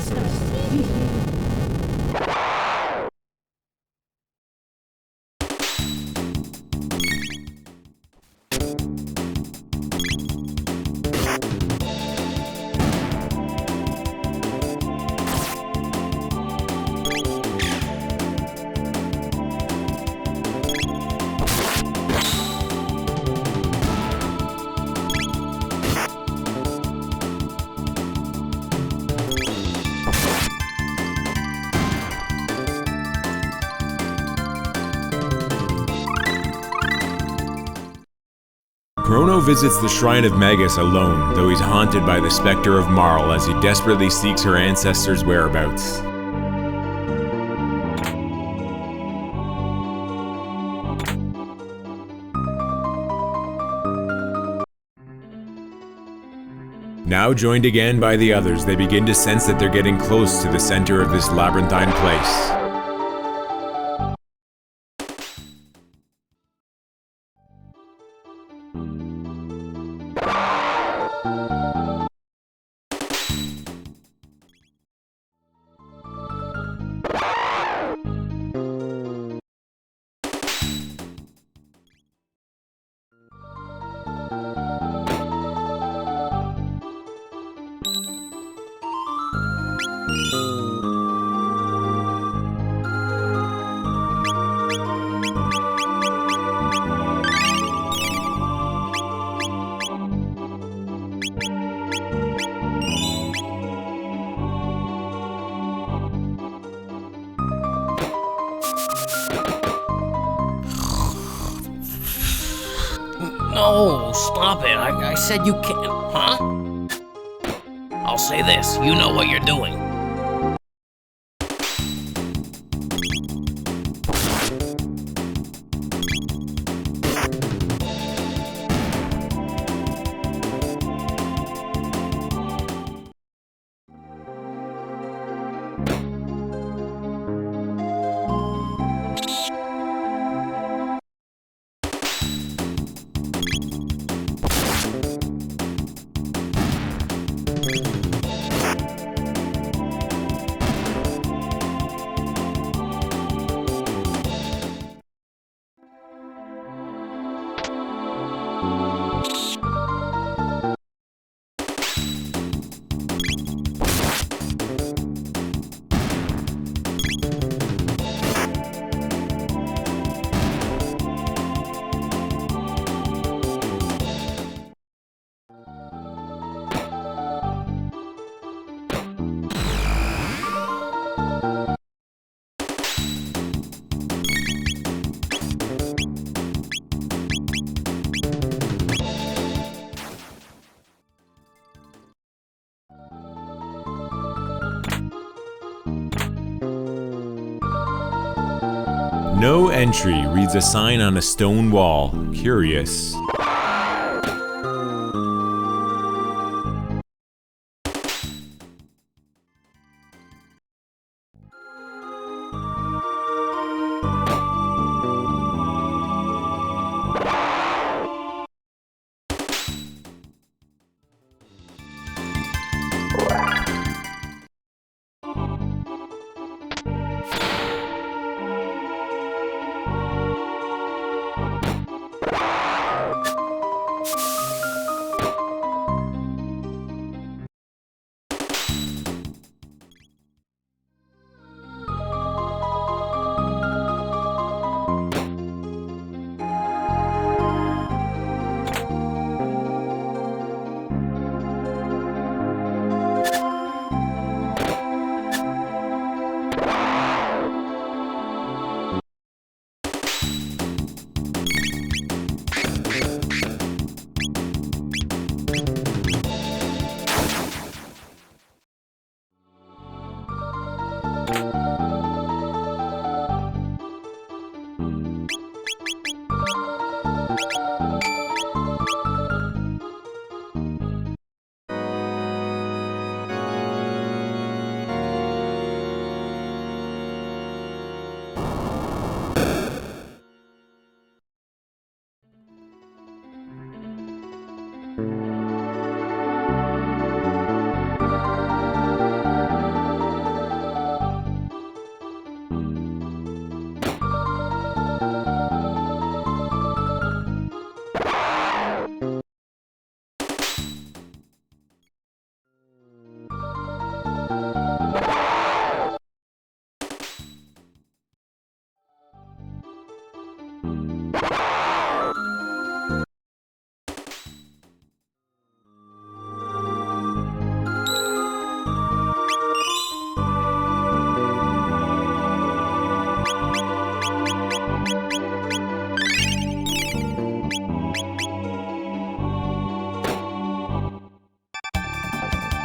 Speaker 1: Crono visits the Shrine of Magus alone, though he's haunted by the specter of Marle as he desperately seeks her ancestors' whereabouts. Now joined again by the others, they begin to sense that they're getting close to the center of this labyrinthine place.
Speaker 5: No, stop it. I said you can't. Huh? I'll say this. You know what you're doing.
Speaker 1: No entry reads a sign on a stone wall. Curious.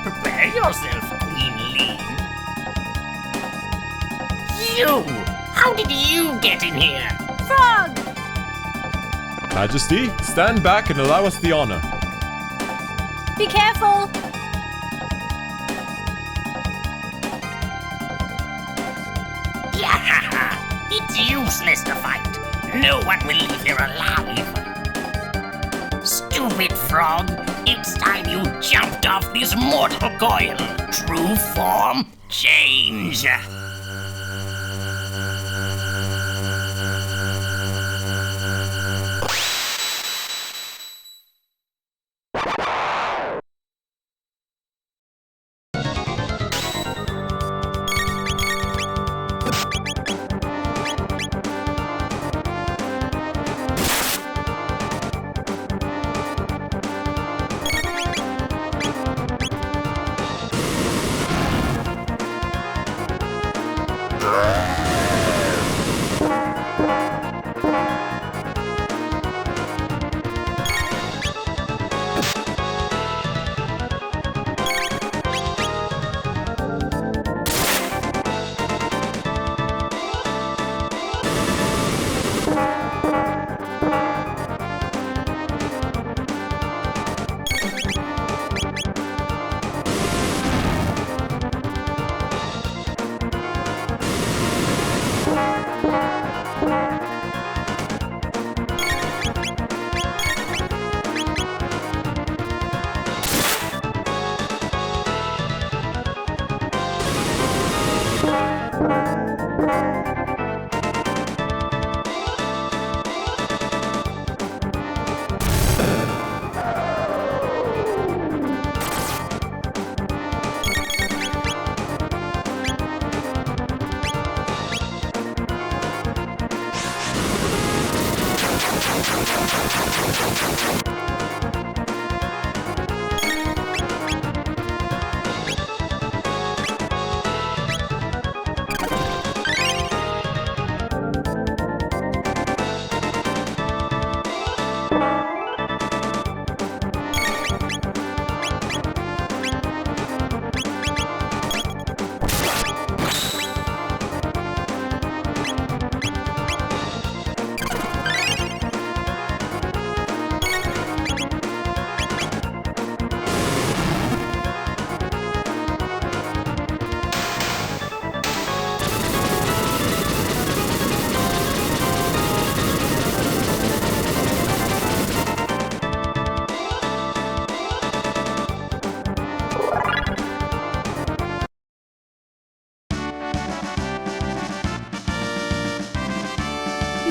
Speaker 11: Prepare yourself, Queen Lean. You! How did you get in here?
Speaker 2: Frog!
Speaker 1: Majesty, stand back and allow us the honor.
Speaker 2: Be careful!
Speaker 11: It's useless to fight. No one will leave here alive. Stupid frog, it's time you jumped off this mortal coil. True form, change.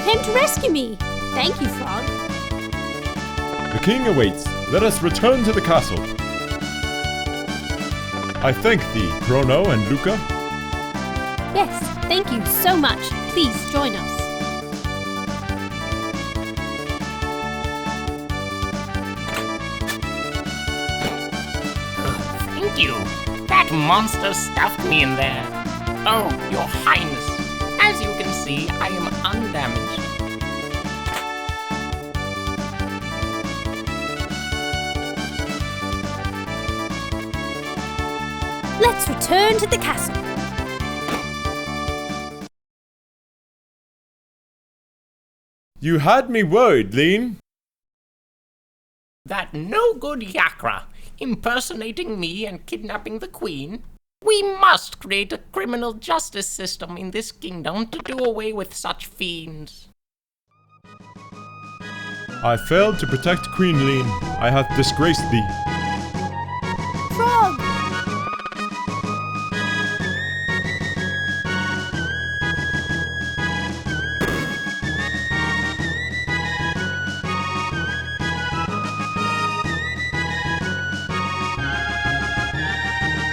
Speaker 2: You came to rescue me. Thank you, Frog.
Speaker 1: The king awaits. Let us return to the castle. I thank thee, Crono and Lucca.
Speaker 2: Yes, thank you so much. Please join us.
Speaker 11: Thank you. That monster stuffed me in there. Oh, your highness. As you can see, I am undamaged.
Speaker 2: Let's return to the castle.
Speaker 1: You had me worried, Lean.
Speaker 11: That no-good Yakra, impersonating me and kidnapping the queen. We must create a criminal justice system in this kingdom to do away with such fiends.
Speaker 1: I failed to protect Queen Lean. I hath disgraced thee.
Speaker 2: Frog!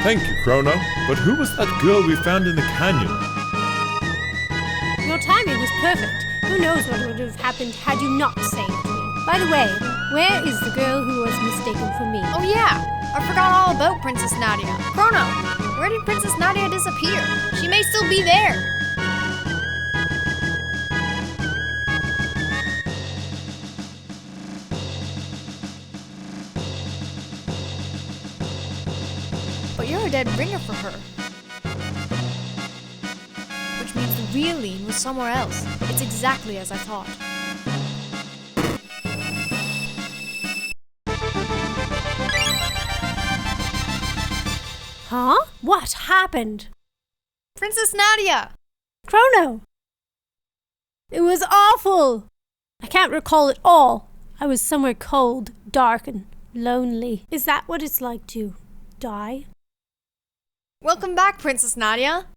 Speaker 1: Thank you, Crono. But who was that girl we found in the canyon?
Speaker 2: Your timing was perfect. Who knows what would have happened had you not saved me. By the way, where is the girl who was mistaken for me?
Speaker 4: Oh yeah, I forgot all about Princess Nadia. Chrono, where did Princess Nadia disappear? She may still be there. But you're a dead ringer for her. Which means the real Lean was somewhere else. It's exactly as I thought.
Speaker 2: Huh? What happened?
Speaker 4: Princess Nadia!
Speaker 2: Crono! It was awful! I can't recall it all. I was somewhere cold, dark, and lonely. Is that what it's like to die?
Speaker 4: Welcome back, Princess Nadia.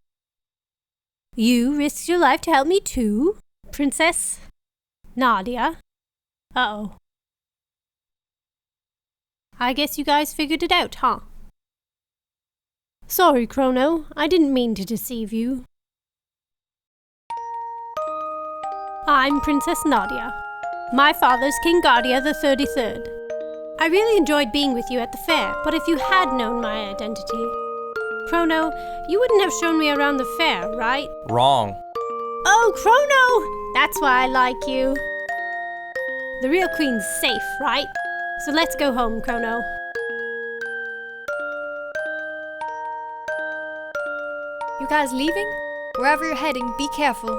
Speaker 2: You risked your life to help me too, Princess Nadia. Uh-oh. I guess you guys figured it out, huh? Sorry, Crono. I didn't mean to deceive you. I'm Princess Nadia. My father's King Guardia the 33rd. I really enjoyed being with you at the fair, but if you had known my identity... Crono, you wouldn't have shown me around the fair, right?
Speaker 3: Wrong.
Speaker 2: Oh, Crono! That's why I like you. The real queen's safe, right? So let's go home, Crono.
Speaker 4: You guys leaving? Wherever you're heading, be careful.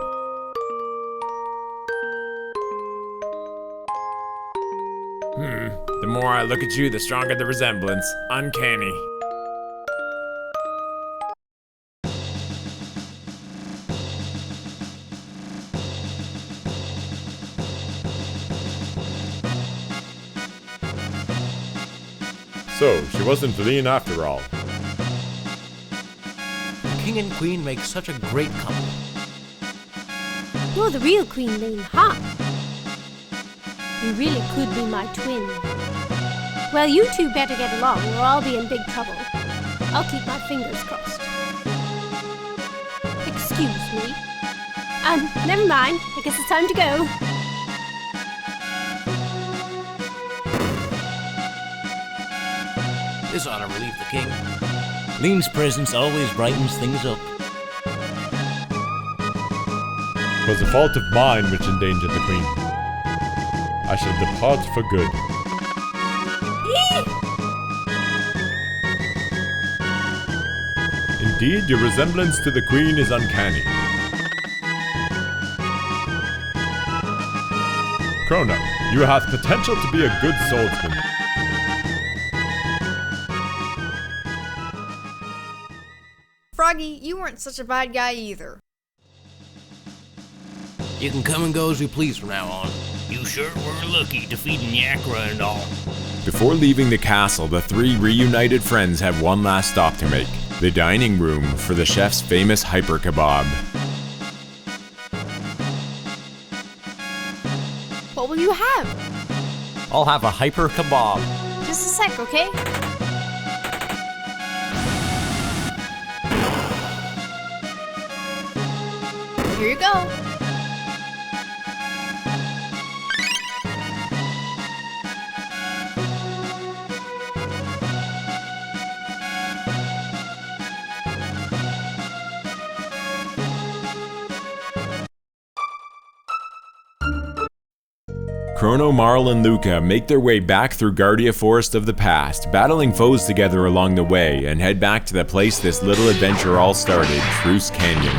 Speaker 8: The more I look at you, the stronger the resemblance. Uncanny.
Speaker 1: So, she wasn't Lean after all.
Speaker 5: The king and queen make such a great couple.
Speaker 2: You're the real Queen Lean, huh? You really could be my twin. Well, you two better get along or I'll be in big trouble. I'll keep my fingers crossed. Excuse me. Never mind. I guess it's time to go.
Speaker 5: This ought to relieve the king.
Speaker 3: Lean's presence always brightens things up.
Speaker 1: 'Twas a fault of mine which endangered the queen. I shall depart for good. Indeed, your resemblance to the queen is uncanny. Crono, you have potential to be a good swordsman.
Speaker 4: Froggy, you weren't such a bad guy either.
Speaker 5: You can come and go as we please from now on.
Speaker 11: You sure were lucky defeating Yakra and all.
Speaker 8: Before leaving the castle, the three reunited friends have one last stop to make. The dining room for the chef's famous hyper kebab.
Speaker 4: What will you have?
Speaker 3: I'll have a hyper kebab.
Speaker 4: Just a sec, okay? Here you go.
Speaker 1: Crono, Marle, and Lucca make their way back through Guardia Forest of the past, battling foes together along the way, and head back to the place this little adventure all started, Truce Canyon.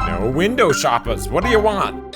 Speaker 8: No window shoppers, what do you want?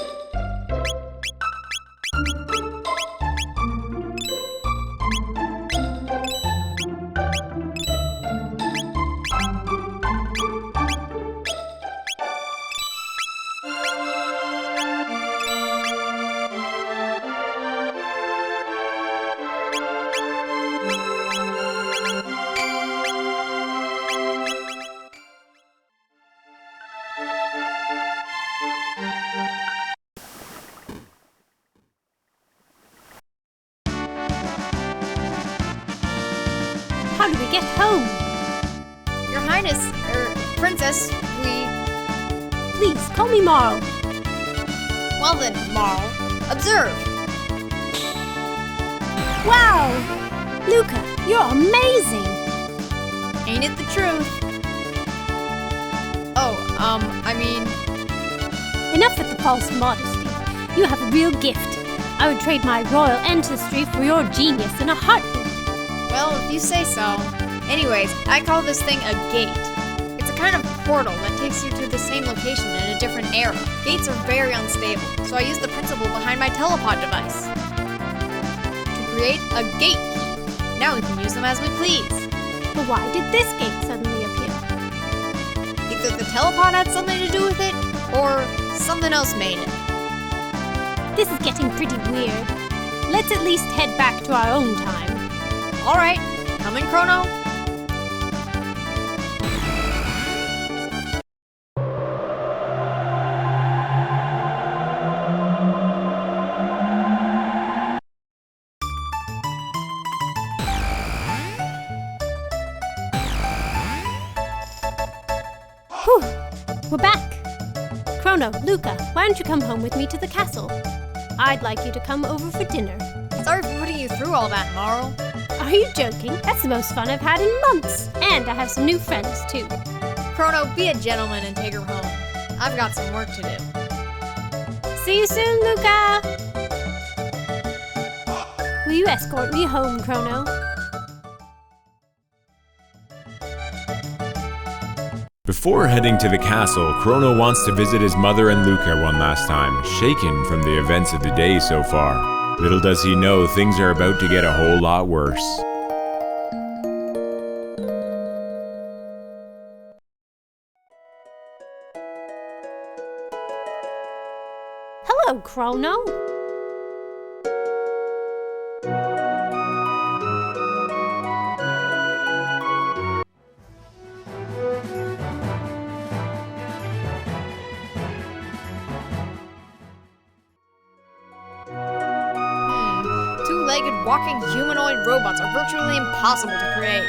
Speaker 2: How do we get home?
Speaker 4: Your Highness, Princess,
Speaker 2: Please, call me Marle.
Speaker 4: Well then, Marle, observe.
Speaker 2: Wow! Lucca, you're amazing!
Speaker 4: Ain't it the truth? Oh, I mean...
Speaker 2: Enough with the false modesty. You have a real gift. I would trade my royal ancestry for your genius in a heartbeat.
Speaker 4: Well, if you say so. Anyways, I call this thing a gate. It's a kind of portal that takes you to the same location in a different era. Gates are very unstable, so I use the principle behind my telepod device to create a gate key. Now we can use them as we please.
Speaker 2: But why did this gate suddenly appear?
Speaker 4: Either the telepod had something to do with it, or something else made it.
Speaker 2: This is getting pretty weird. Let's at least head back to our own time.
Speaker 4: Alright, come in, Crono.
Speaker 2: Whew, we're back. Crono, Lucca, why don't you come home with me to the castle? I'd like you to come over for dinner.
Speaker 4: Sorry for putting you through all that, Marle.
Speaker 2: Are you joking? That's the most fun I've had in months. And I have some new friends, too.
Speaker 4: Crono, be a gentleman and take her home. I've got some work to do.
Speaker 2: See you soon, Lucca! Will you escort me home, Crono?
Speaker 1: Before heading to the castle, Crono wants to visit his mother and Lucca one last time, shaken from the events of the day so far. Little does he know, things are about to get a whole lot worse.
Speaker 2: Hello, Crono.
Speaker 4: Two-legged walking humanoid robots are virtually impossible to create.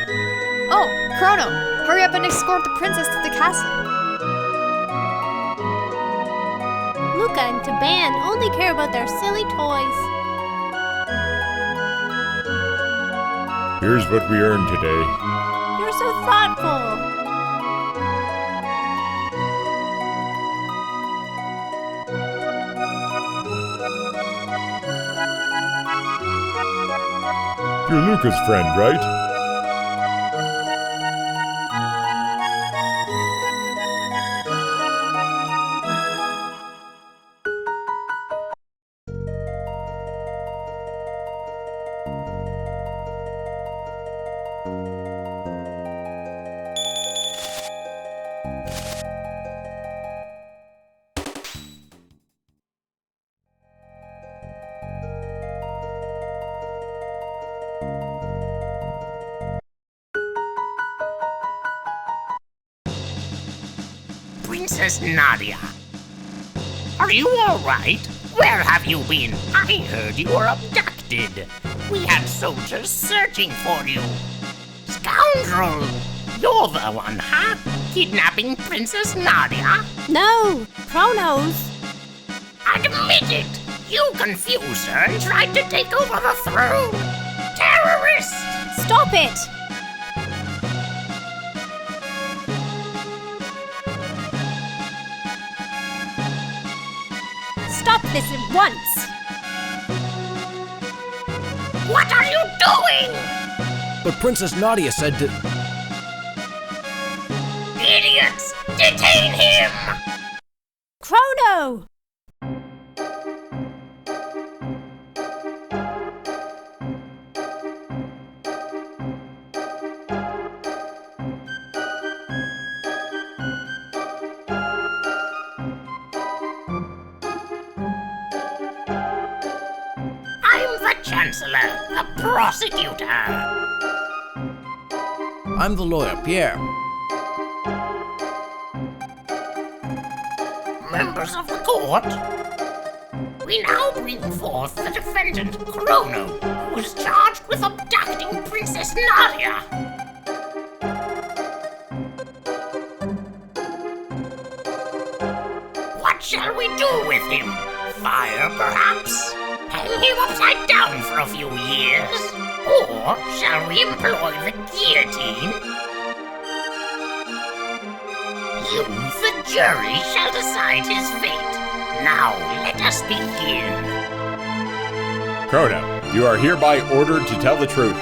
Speaker 4: Oh, Crono, hurry up and escort the princess to the castle.
Speaker 2: Lucca and Taban only care about their silly toys.
Speaker 1: Here's what we earned today.
Speaker 2: You're so thoughtful.
Speaker 1: You're Lucca's friend, right?
Speaker 11: Princess Nadia. Are you all right? Where have you been? I heard you were abducted. We had soldiers searching for you. Scoundrel! You're the one, huh? Kidnapping Princess Nadia?
Speaker 2: No, Chronos.
Speaker 11: Admit it! You confused her and tried to take over the throne! Terrorist!
Speaker 2: Stop it! Stop this at once!
Speaker 11: What are you doing?
Speaker 5: But Princess Nadia said to...
Speaker 11: Idiots! Detain him!
Speaker 2: Chrono!
Speaker 11: I'm the Chancellor, the prosecutor.
Speaker 5: I'm the lawyer, Pierre.
Speaker 11: Members of the court, we now bring forth the defendant, Crono, who is charged with abducting Princess Nadia. What shall we do with him? Fire, perhaps? Hang him upside down for a few years? Or shall we employ the guillotine? You, the jury, shall decide his fate. Now, let us begin.
Speaker 1: Chrono, you are hereby ordered to tell the truth.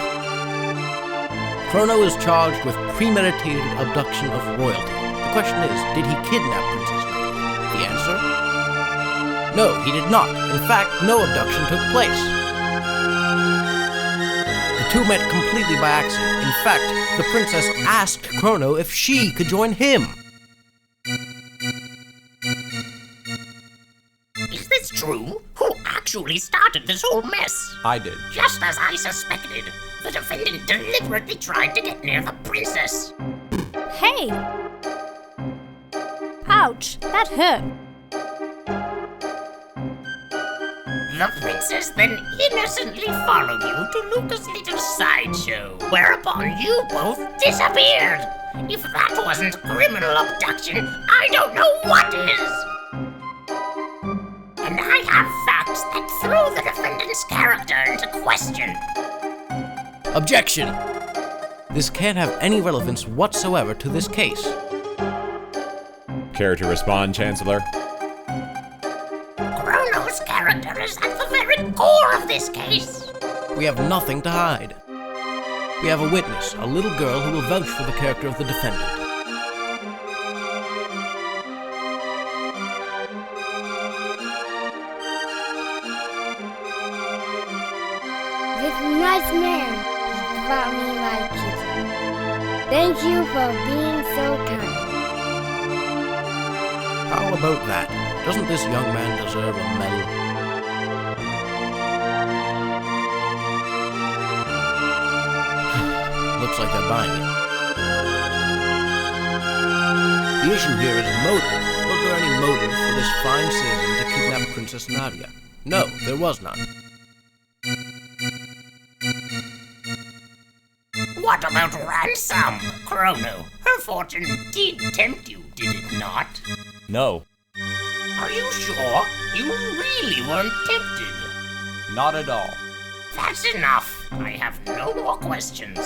Speaker 5: Crono is charged with premeditated abduction of royalty. The question is, did he kidnap Princess Nadia? The answer? No, he did not. In fact, no abduction took place. The two met completely by accident. In fact, the princess asked Crono if she could join him.
Speaker 11: Is this true? Who actually started this whole mess?
Speaker 3: I did.
Speaker 11: Just as I suspected, the defendant deliberately tried to get near the princess.
Speaker 2: Hey! Ouch, that hurt.
Speaker 11: The princess then innocently followed you to Lucca's little sideshow, whereupon you both disappeared. If that wasn't criminal abduction, I don't know what is. And I have facts that throw the defendant's character into question.
Speaker 5: Objection! This can't have any relevance whatsoever to this case.
Speaker 1: Care to respond, Chancellor?
Speaker 11: Crono's character is at the very core of this case.
Speaker 5: We have nothing to hide. We have a witness, a little girl who will vouch for the character of the defendant.
Speaker 6: This nice man brought me my kitten. Thank you for being so kind.
Speaker 5: How about that? Doesn't this young man deserve a medal? Looks like they're buying it. The issue here is motive. Was there any motive for this fine citizen to kidnap Princess Nadia? No, there was none.
Speaker 11: What about ransom, Crono? Her fortune did tempt you, did it not?
Speaker 3: No,
Speaker 11: Are you sure? You really weren't tempted.
Speaker 3: not at all.
Speaker 11: That's enough. I have no more questions.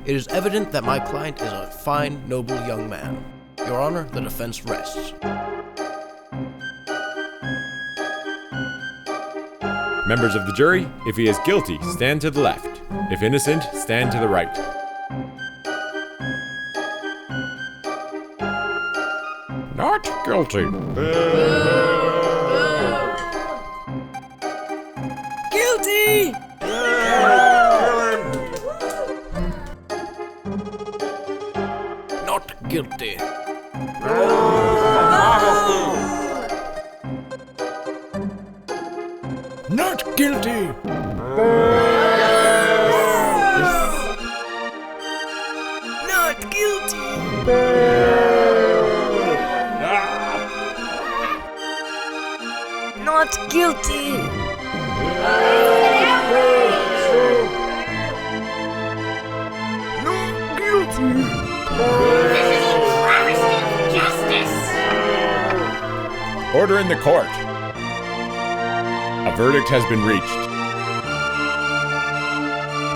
Speaker 5: It is evident that my client is a fine, noble young man. Your Honor, the defense rests.
Speaker 1: Members of the jury, if he is guilty, stand to the left. If innocent, stand to the right. Not guilty.
Speaker 5: Guilty! Not guilty. Not guilty! Not guilty!
Speaker 6: not guilty. Not guilty.
Speaker 11: This is a travesty of justice.
Speaker 1: Order in the court. A verdict has been reached.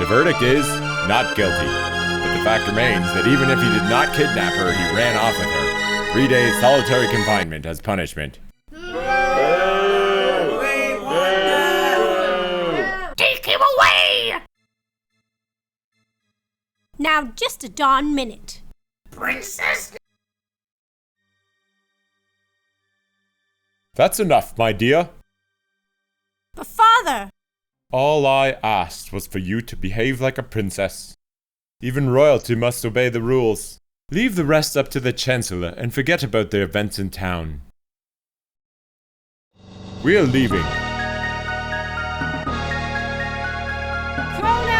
Speaker 1: The verdict is not guilty. But the fact remains that even if he did not kidnap her, he ran off with her. 3 days solitary confinement as punishment.
Speaker 11: Take him away!
Speaker 2: Now, just a darn minute.
Speaker 11: Princess.
Speaker 1: That's enough, my dear.
Speaker 2: But father!
Speaker 1: All I asked was for you to behave like a princess. Even royalty must obey the rules. Leave the rest up to the Chancellor and forget about the events in town. We are leaving.
Speaker 2: Chrono!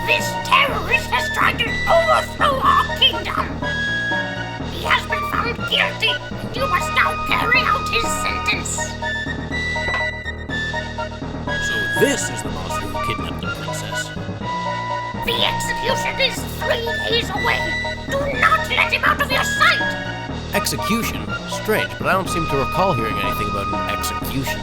Speaker 11: This terrorist has tried to overthrow our kingdom. He has been found guilty, and you must now carry out his sentence.
Speaker 5: So this is the monster who kidnapped the princess.
Speaker 11: The execution is 3 days away. Do not let him out of your sight.
Speaker 5: Execution? Strange, but I don't seem to recall hearing anything about an execution.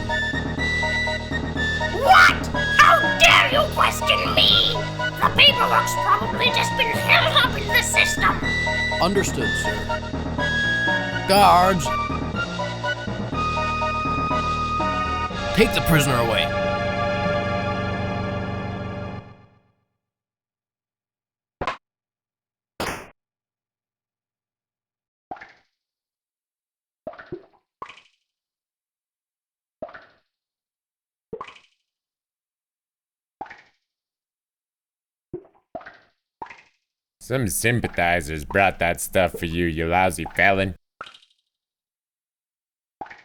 Speaker 11: What? How dare you question me? The paperwork's probably just been held up in the system.
Speaker 5: Understood, sir. Guards! Take the prisoner away.
Speaker 1: Some sympathizers brought that stuff for you, you lousy felon.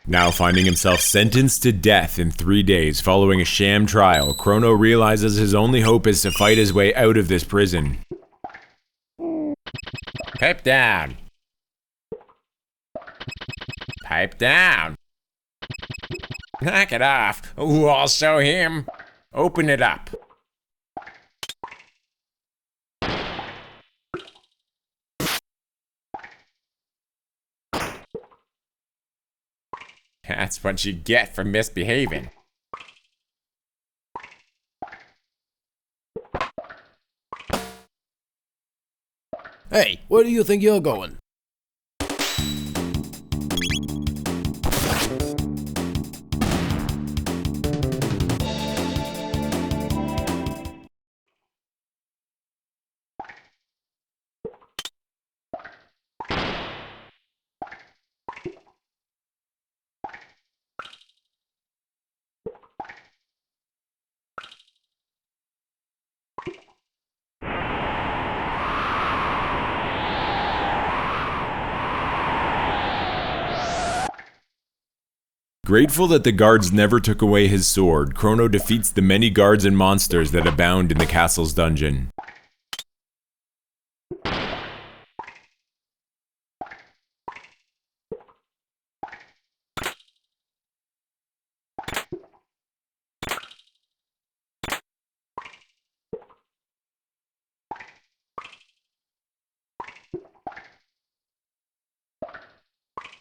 Speaker 1: Now finding himself sentenced to death in 3 days following a sham trial, Chrono realizes his only hope is to fight his way out of this prison. Pipe down. Pipe down. Knock it off. Ooh, I'll show him. Open it up. That's what you get for misbehaving.
Speaker 5: Hey, where do you think you're going?
Speaker 1: Grateful that the guards never took away his sword, Chrono defeats the many guards and monsters that abound in the castle's dungeon.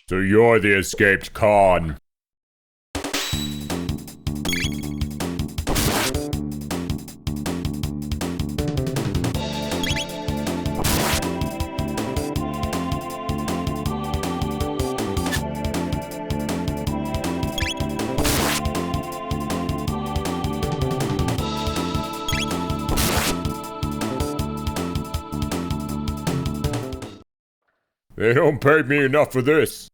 Speaker 1: So you're the escaped Khan. They don't pay me enough for this.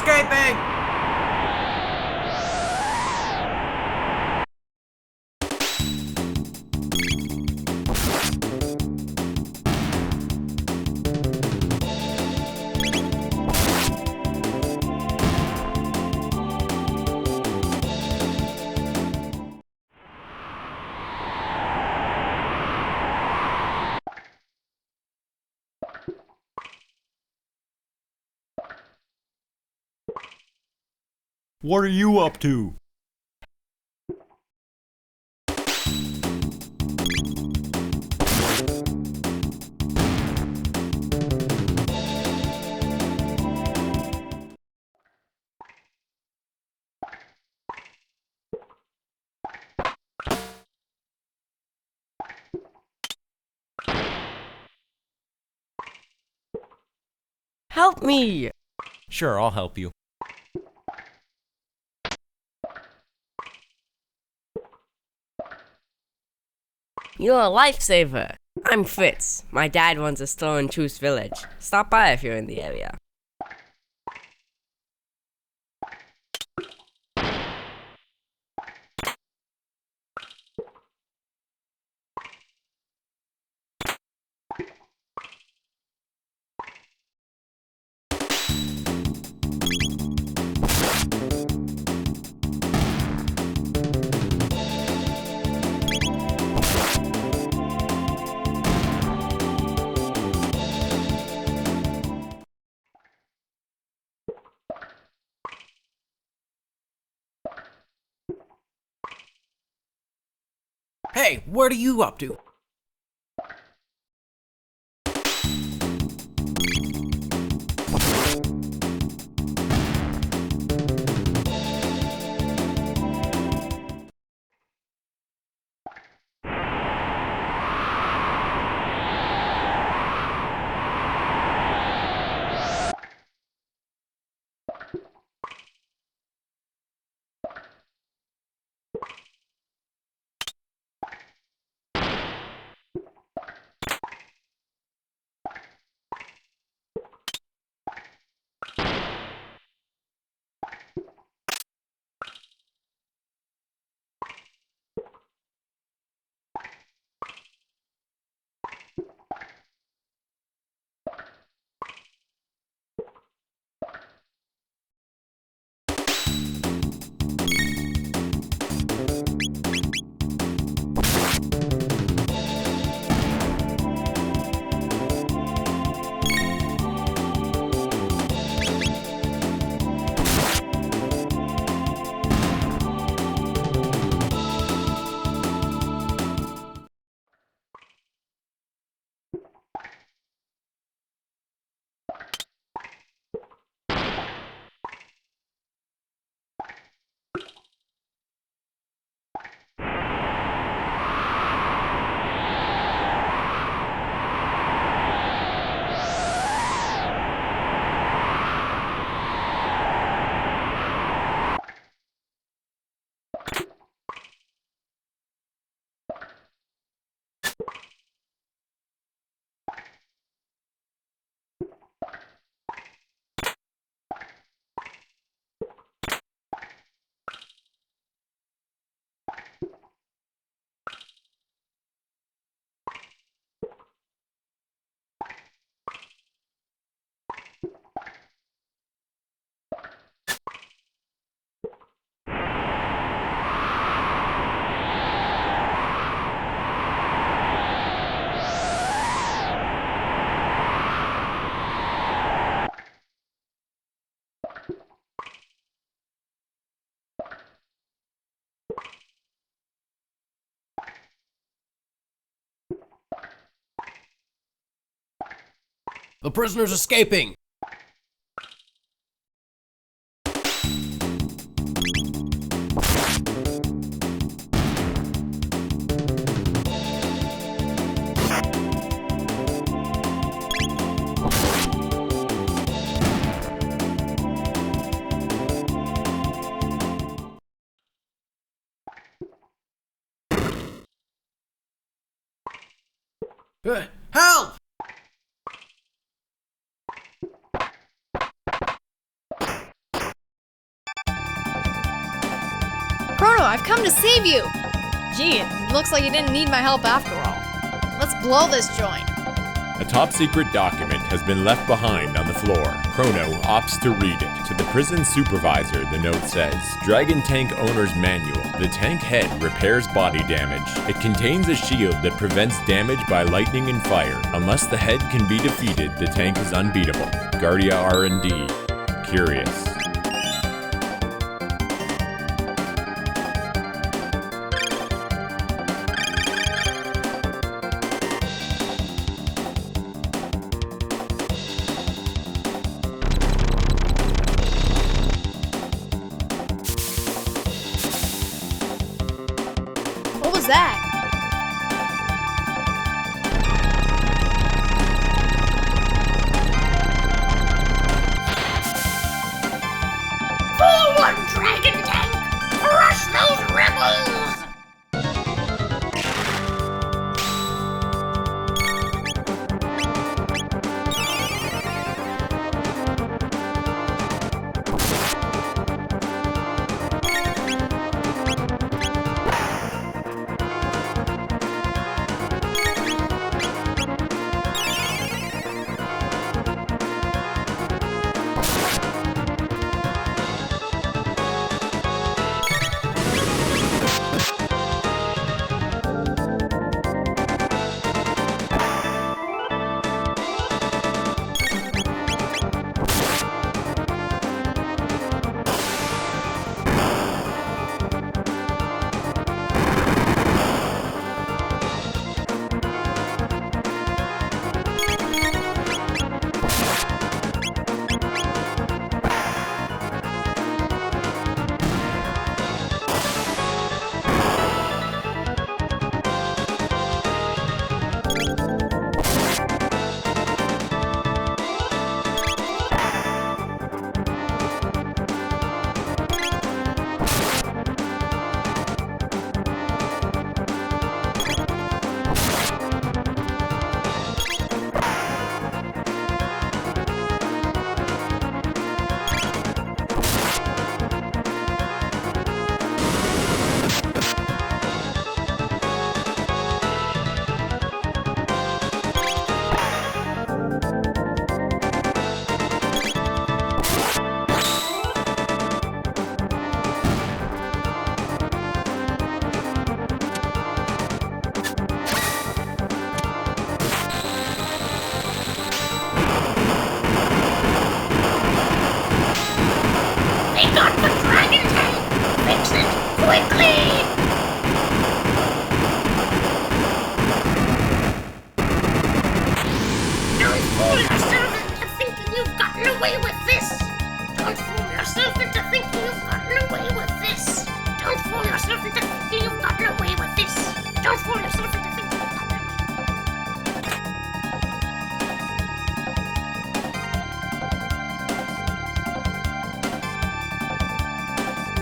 Speaker 5: escaping!
Speaker 1: What are you up to?
Speaker 7: Help me!
Speaker 3: Sure, I'll help you.
Speaker 7: You're a lifesaver. I'm Fritz. My dad runs a store in Truce Village. Stop by if you're in the area.
Speaker 5: Hey, what are you up to? The prisoner's escaping! Help!
Speaker 4: come to save you! Gee, it looks like you didn't need my help after all. Let's blow this joint.
Speaker 1: A top-secret document has been left behind on the floor. Chrono opts to read it. To the prison supervisor, the note says, Dragon Tank Owner's Manual. The tank head repairs body damage. It contains a shield that prevents damage by lightning and fire. Unless the head can be defeated, the tank is unbeatable. Guardia R&D. Curious.
Speaker 4: What was that?
Speaker 11: Forward, Dragon Tank! Crush those rebels!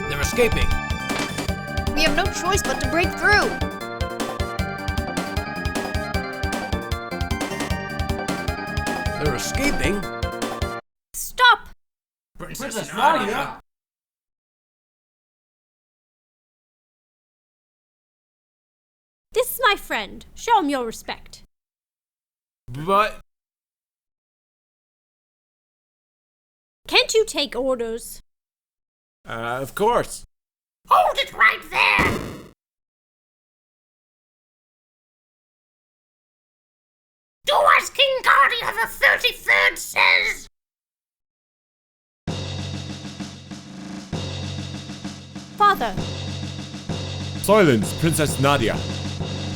Speaker 5: They're escaping.
Speaker 4: We have no choice but to break through.
Speaker 5: They're escaping?
Speaker 2: Stop!
Speaker 5: Princess Nadia?
Speaker 2: This is my friend. Show him your respect.
Speaker 1: But...
Speaker 2: Can't you take orders?
Speaker 1: Of course.
Speaker 11: Hold it right there! Do as King Guardia the 33rd says!
Speaker 2: Father,
Speaker 1: Silence, Princess Nadia.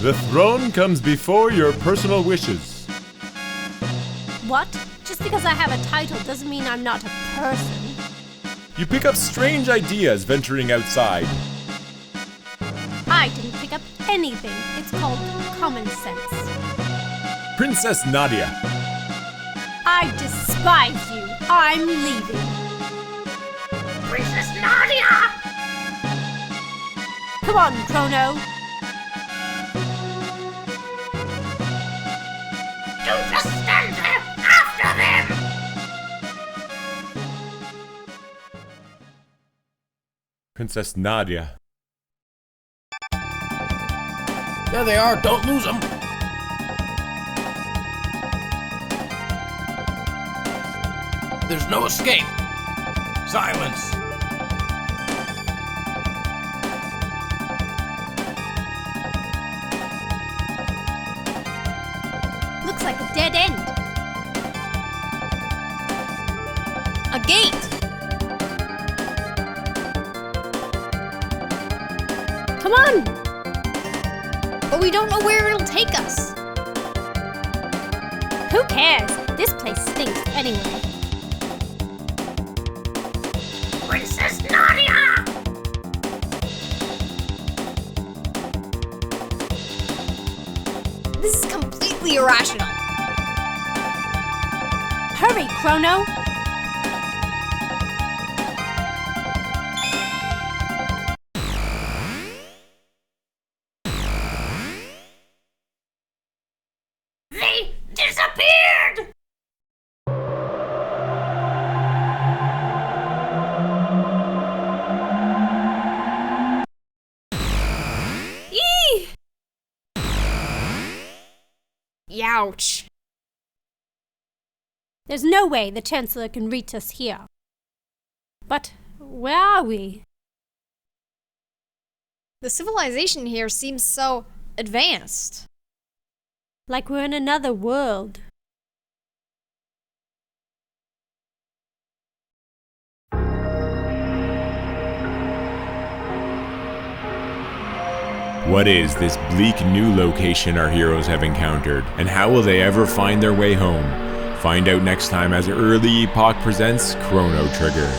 Speaker 1: The throne comes before your personal wishes.
Speaker 2: what? Just because I have a title doesn't mean I'm not a person.
Speaker 1: You pick up strange ideas venturing outside.
Speaker 2: I didn't pick up anything. It's called common sense.
Speaker 1: Princess Nadia.
Speaker 2: I despise you. I'm leaving.
Speaker 11: Princess Nadia!
Speaker 2: Come on, Chrono.
Speaker 11: Don't just stand there! After them!
Speaker 1: Princess Nadia.
Speaker 5: There they are, don't lose them. There's no escape. Silence.
Speaker 2: Looks like a dead end.
Speaker 4: A gate!
Speaker 2: Come on!
Speaker 4: But we don't know where it'll take us.
Speaker 2: Who cares? This place stinks anyway.
Speaker 11: Princess Nadia!
Speaker 4: This is completely irrational.
Speaker 2: Hurry, Chrono!
Speaker 11: They disappeared!
Speaker 2: Eee!
Speaker 4: Youch.
Speaker 2: There's no way the Chancellor can reach us here. But where are we?
Speaker 4: The civilization here seems so advanced.
Speaker 2: Like we're in another world.
Speaker 1: What is this bleak new location our heroes have encountered, and how will they ever find their way home? Find out next time as Early Epoch presents Chrono Trigger.